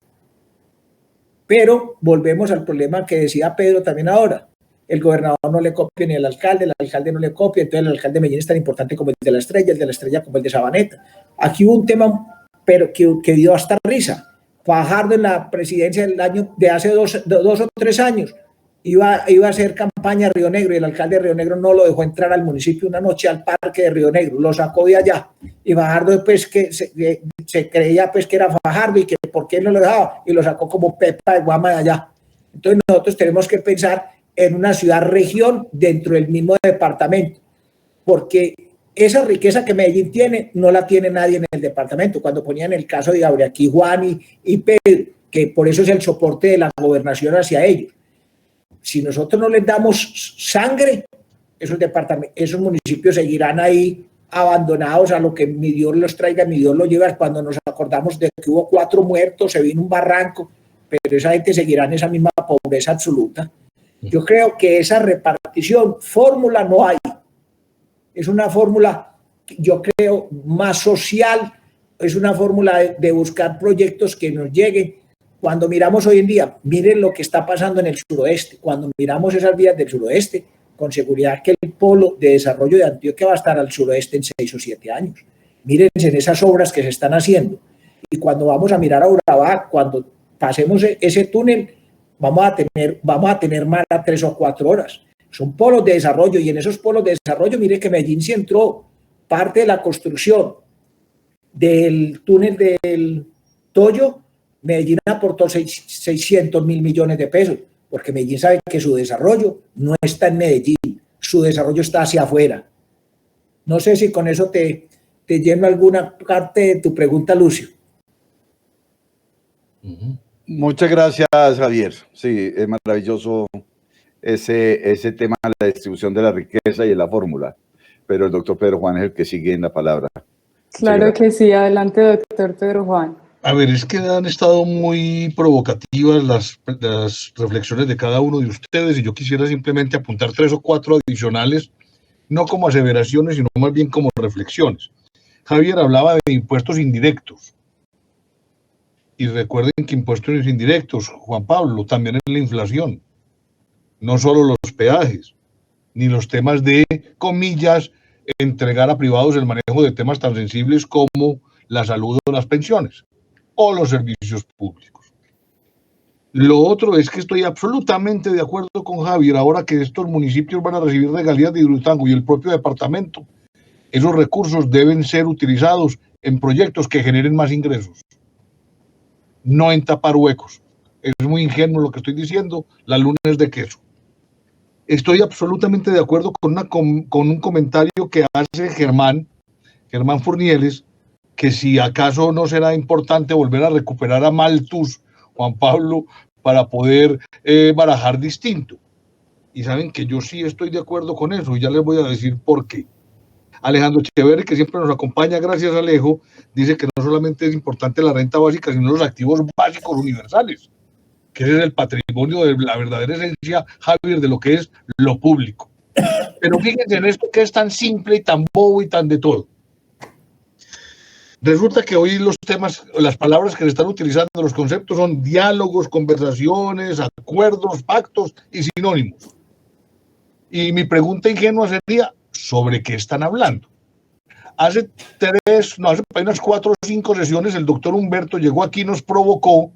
Pero volvemos al problema que decía Pedro también ahora. El gobernador no le copia ni el alcalde no le copia, entonces el alcalde de Medellín es tan importante como el de La Estrella, el de La Estrella como el de Sabaneta. Aquí hubo un tema pero que dio hasta risa. Fajardo en la presidencia de hace 2 o 3 años iba a hacer campaña a Río Negro y el alcalde de Río Negro no lo dejó entrar al municipio una noche al parque de Río Negro, lo sacó de allá y Fajardo pues que se creía pues que era Fajardo y que por qué no lo dejaba y lo sacó como Pepa de Guama de allá. Entonces nosotros tenemos que pensar en una ciudad-región dentro del mismo departamento, porque esa riqueza que Medellín tiene no la tiene nadie en el departamento. Cuando ponían el caso de aquí Juan y Pedro, que por eso es el soporte de la gobernación hacia ellos. Si nosotros no les damos sangre, esos municipios seguirán ahí abandonados a lo que mi Dios los traiga, mi Dios los lleva. Cuando nos acordamos de que hubo 4 muertos, se vino un barranco, pero esa gente seguirá en esa misma pobreza absoluta. Yo creo que esa repartición, fórmula no hay. Es una fórmula, yo creo, más social, es una fórmula de buscar proyectos que nos lleguen. Cuando miramos hoy en día, miren lo que está pasando en el suroeste. Cuando miramos esas vías del suroeste, con seguridad que el polo de desarrollo de Antioquia va a estar al suroeste en 6 o 7 años. Mírense en esas obras que se están haciendo. Y cuando vamos a mirar a Urabá, cuando pasemos ese túnel, vamos a tener mar a 3 o 4 horas. Son polos de desarrollo y en esos polos de desarrollo, mire que Medellín sí entró. Parte de la construcción del túnel del Toyo, Medellín aportó 600.000 millones de pesos, porque Medellín sabe que su desarrollo no está en Medellín, su desarrollo está hacia afuera. No sé si con eso te lleno alguna parte de tu pregunta, Lucio. Muchas gracias, Javier. Sí, es maravilloso ese tema de la distribución de la riqueza y de la fórmula. Pero el doctor Pedro Juan es el que sigue en la palabra. Claro que sí, adelante, doctor Pedro Juan. A ver, es que han estado muy provocativas las reflexiones de cada uno de ustedes y yo quisiera simplemente apuntar 3 o 4 adicionales, no como aseveraciones, sino más bien como reflexiones. Javier hablaba de impuestos indirectos. Y recuerden que impuestos indirectos, Juan Pablo, también es la inflación. No solo los peajes, ni los temas de, comillas, entregar a privados el manejo de temas tan sensibles como la salud o las pensiones, o los servicios públicos. Lo otro es que estoy absolutamente de acuerdo con Javier, ahora que estos municipios van a recibir regalías de Hidroituango y el propio departamento, esos recursos deben ser utilizados en proyectos que generen más ingresos, no en tapar huecos. Es muy ingenuo lo que estoy diciendo, la luna es de queso. Estoy absolutamente de acuerdo con un comentario que hace Germán Furnieles, que si acaso no será importante volver a recuperar a Malthus, Juan Pablo, para poder barajar distinto. Y saben que yo sí estoy de acuerdo con eso, y ya les voy a decir por qué. Alejandro Echeverri, que siempre nos acompaña, gracias Alejo, dice que no solamente es importante la renta básica, sino los activos básicos universales, que ese es el patrimonio de la verdadera esencia, Javier, de lo que es lo público. Pero fíjense en esto que es tan simple y tan bobo y tan de todo. Resulta que hoy los temas, las palabras que se están utilizando, los conceptos son diálogos, conversaciones, acuerdos, pactos y sinónimos. Y mi pregunta ingenua sería, ¿sobre qué están hablando? Hace unas 4 o 5 sesiones el doctor Humberto llegó aquí y nos provocó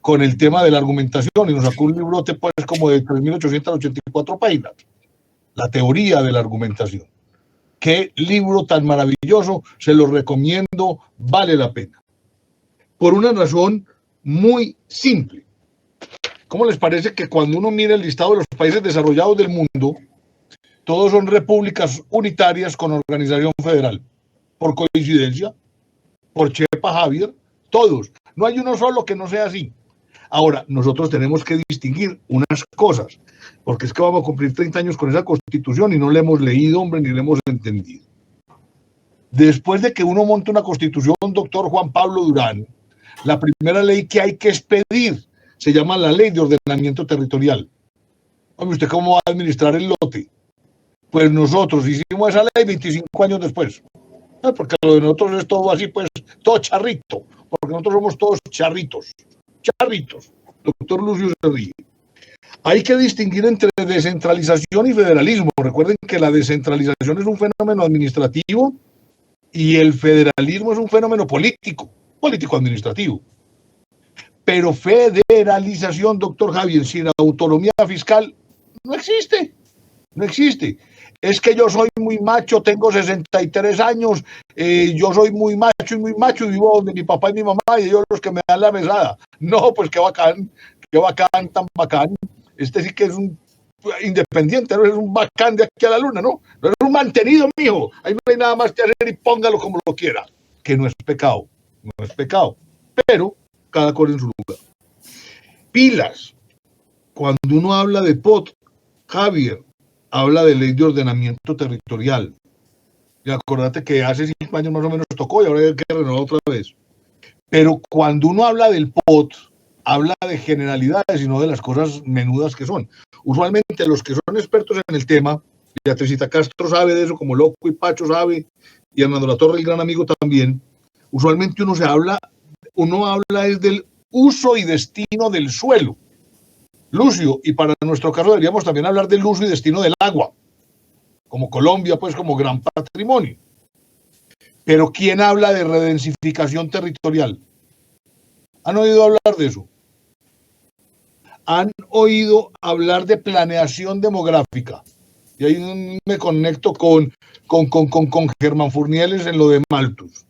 con el tema de la argumentación y nos sacó un librote pues como de 3.884 páginas, la teoría de la argumentación. Qué libro tan maravilloso, se lo recomiendo, vale la pena. Por una razón muy simple. ¿Cómo les parece que cuando uno mira el listado de los países desarrollados del mundo, todos son repúblicas unitarias con organización federal? Por coincidencia, por Chepa, Javier, todos. No hay uno solo que no sea así. Ahora, nosotros tenemos que distinguir unas cosas, porque es que vamos a cumplir 30 años con esa constitución y no la hemos leído, hombre, ni la hemos entendido. Después de que uno monta una constitución, doctor Juan Pablo Durán, la primera ley que hay que expedir se llama la Ley de Ordenamiento Territorial. Hombre, ¿usted cómo va a administrar el lote? Pues nosotros hicimos esa ley 25 años después. Porque lo de nosotros es todo así, pues, todo charrito, porque nosotros somos todos charritos. Doctor Lucio se ríe. Hay que distinguir entre descentralización y federalismo. Recuerden que la descentralización es un fenómeno administrativo y el federalismo es un fenómeno político-administrativo. Pero federalización, doctor Javier, sin autonomía fiscal, no existe. Es que yo soy muy macho, tengo 63 años, yo soy muy macho y vivo donde mi papá y mi mamá y ellos los que me dan la mesada. No, pues qué bacán, tan bacán. Este sí que es un independiente, no es un bacán de aquí a la luna, ¿no? No es un mantenido, mijo. Ahí no hay nada más que hacer y póngalo como lo quiera. Que no es pecado. Pero cada cosa en su lugar. Pilas. Cuando uno habla de POT, Javier, habla de Ley de Ordenamiento Territorial. Y acordate que hace 5 años más o menos tocó y ahora hay que renovar otra vez. Pero cuando uno habla del POT, habla de generalidades y no de las cosas menudas que son. Usualmente los que son expertos en el tema, Beatricita Castro sabe de eso, como Loco y Pacho sabe, y Hernando Latorre, el gran amigo también, usualmente uno habla es del uso y destino del suelo. Lucio, y para nuestro caso deberíamos también hablar del uso y destino del agua, como Colombia, pues como gran patrimonio. Pero ¿quién habla de redensificación territorial? ¿Han oído hablar de eso? ¿Han oído hablar de planeación demográfica? Y ahí me conecto con Germán Furnieles en lo de Malthus.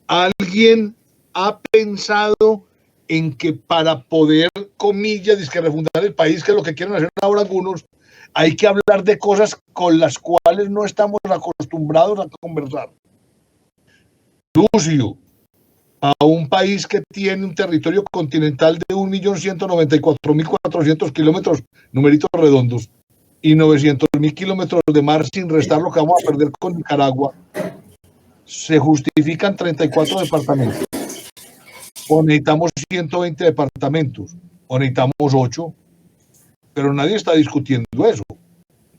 ¿Alguien ha pensado en que para poder, comillas, refundar el país, que es lo que quieren hacer ahora algunos, hay que hablar de cosas con las cuales no estamos acostumbrados a conversar? Lucio, a un país que tiene un territorio continental de 1.194.400 kilómetros, numeritos redondos, y 900.000 kilómetros de mar sin restar lo que vamos a perder con Nicaragua, se justifican 34 departamentos. O necesitamos 120 departamentos, o necesitamos 8, pero nadie está discutiendo eso.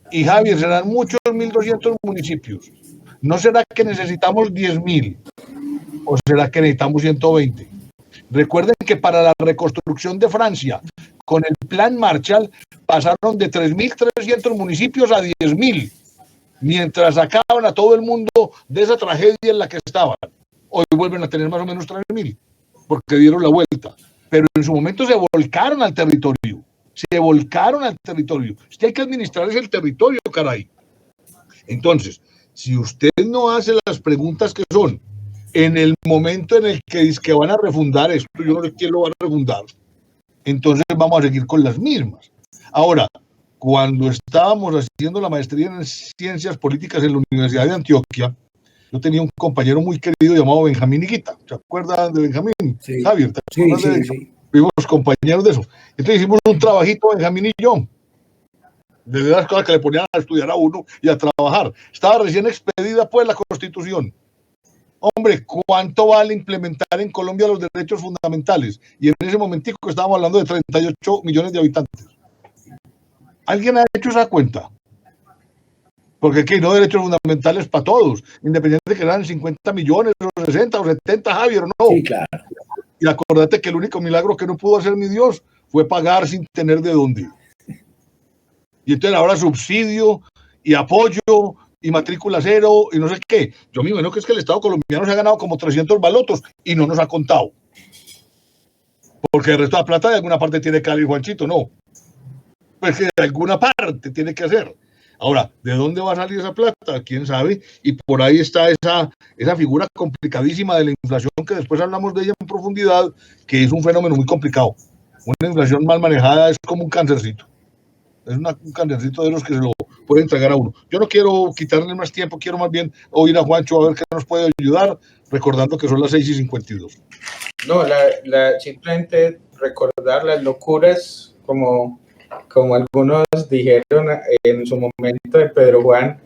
Y Javier, serán muchos 1.200 municipios. ¿No será que necesitamos 10.000? ¿O será que necesitamos 120? Recuerden que para la reconstrucción de Francia, con el plan Marshall, pasaron de 3.300 municipios a 10.000, mientras sacaban a todo el mundo de esa tragedia en la que estaban. Hoy vuelven a tener más o menos 3.000, porque dieron la vuelta. Pero en su momento se volcaron al territorio. Se volcaron al territorio. Usted hay que administrar el territorio, caray. Entonces, si usted no hace las preguntas que son, en el momento en el que dice que van a refundar esto, yo no sé quién lo va a refundar, entonces vamos a seguir con las mismas. Ahora, cuando estábamos haciendo la maestría en Ciencias Políticas en la Universidad de Antioquia, yo tenía un compañero muy querido llamado Benjamín Higuita. ¿Se acuerdan de Benjamín? Sí. Javier, ¿te acuerdas de Benjamín? Sí. Fuimos compañeros de eso. Entonces hicimos un trabajito, Benjamín y yo, de las cosas que le ponían a estudiar a uno y a trabajar. Estaba recién expedida pues la Constitución. Hombre, ¿cuánto vale implementar en Colombia los derechos fundamentales? Y en ese momentico estábamos hablando de 38 millones de habitantes. ¿Alguien ha hecho esa cuenta? Porque aquí no derechos fundamentales para todos, independiente de que eran 50 millones, o 60 o 70, Javier, no. Sí, claro. Y acordate que el único milagro que no pudo hacer mi Dios fue pagar sin tener de dónde. Y entonces ahora subsidio y apoyo y matrícula cero y no sé qué. Yo me imagino que es que el Estado colombiano se ha ganado como 300 balotos y no nos ha contado. Porque el resto de la plata de alguna parte tiene que salir Juanchito, no. Pues que de alguna parte tiene que hacer. Ahora, ¿de dónde va a salir esa plata? ¿Quién sabe? Y por ahí está esa figura complicadísima de la inflación, que después hablamos de ella en profundidad, que es un fenómeno muy complicado. Una inflación mal manejada es como un cancercito. Es un cancercito de los que se lo pueden entregar a uno. Yo no quiero quitarle más tiempo, quiero más bien oír a Juancho a ver qué nos puede ayudar, recordando que son las 6:52. No, simplemente recordar las locuras, como algunos dijeron en su momento de Pedro Juan,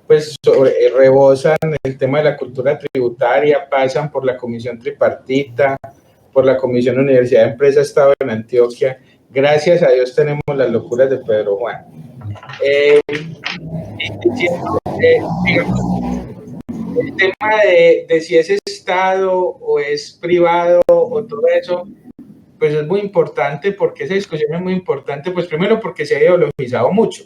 pues rebosan el tema de la cultura tributaria, pasan por la comisión tripartita, por la comisión Universidad de Empresa Estado en Antioquia. Gracias a Dios tenemos las locuras de Pedro Juan. Digamos, el tema de si es Estado o es privado o todo eso, pues es muy importante, porque esa discusión es muy importante, pues primero porque se ha ideologizado mucho.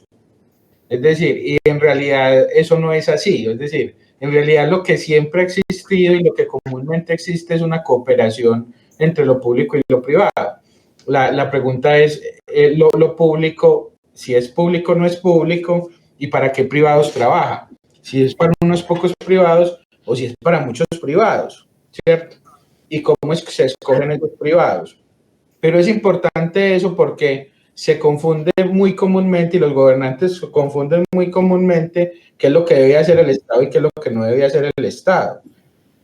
Es decir, y en realidad eso no es así. Es decir, en realidad lo que siempre ha existido y lo que comúnmente existe es una cooperación entre lo público y lo privado. La pregunta es, lo público, si es público o no es público, y para qué privados trabaja. Si es para unos pocos privados o si es para muchos privados, ¿cierto? Y cómo es que se escogen esos privados. Pero es importante eso porque se confunde muy comúnmente, y los gobernantes confunden muy comúnmente qué es lo que debe hacer el Estado y qué es lo que no debe hacer el Estado.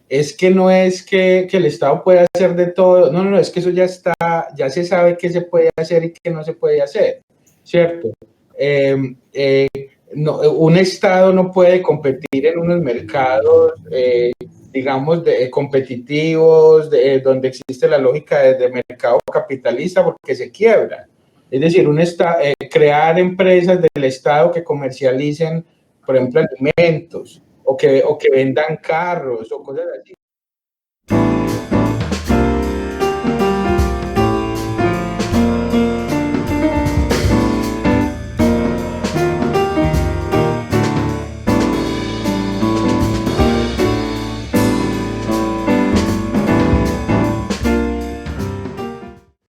Es que no es que el Estado pueda hacer de todo, no, es que eso ya está, ya se sabe qué se puede hacer y qué no se puede hacer, ¿cierto? No, un Estado no puede competir en unos mercados, digamos, competitivos, donde existe la lógica de mercado capitalista, porque se quiebra. Es decir, crear empresas del Estado que comercialicen, por ejemplo, alimentos, o que vendan carros o cosas así.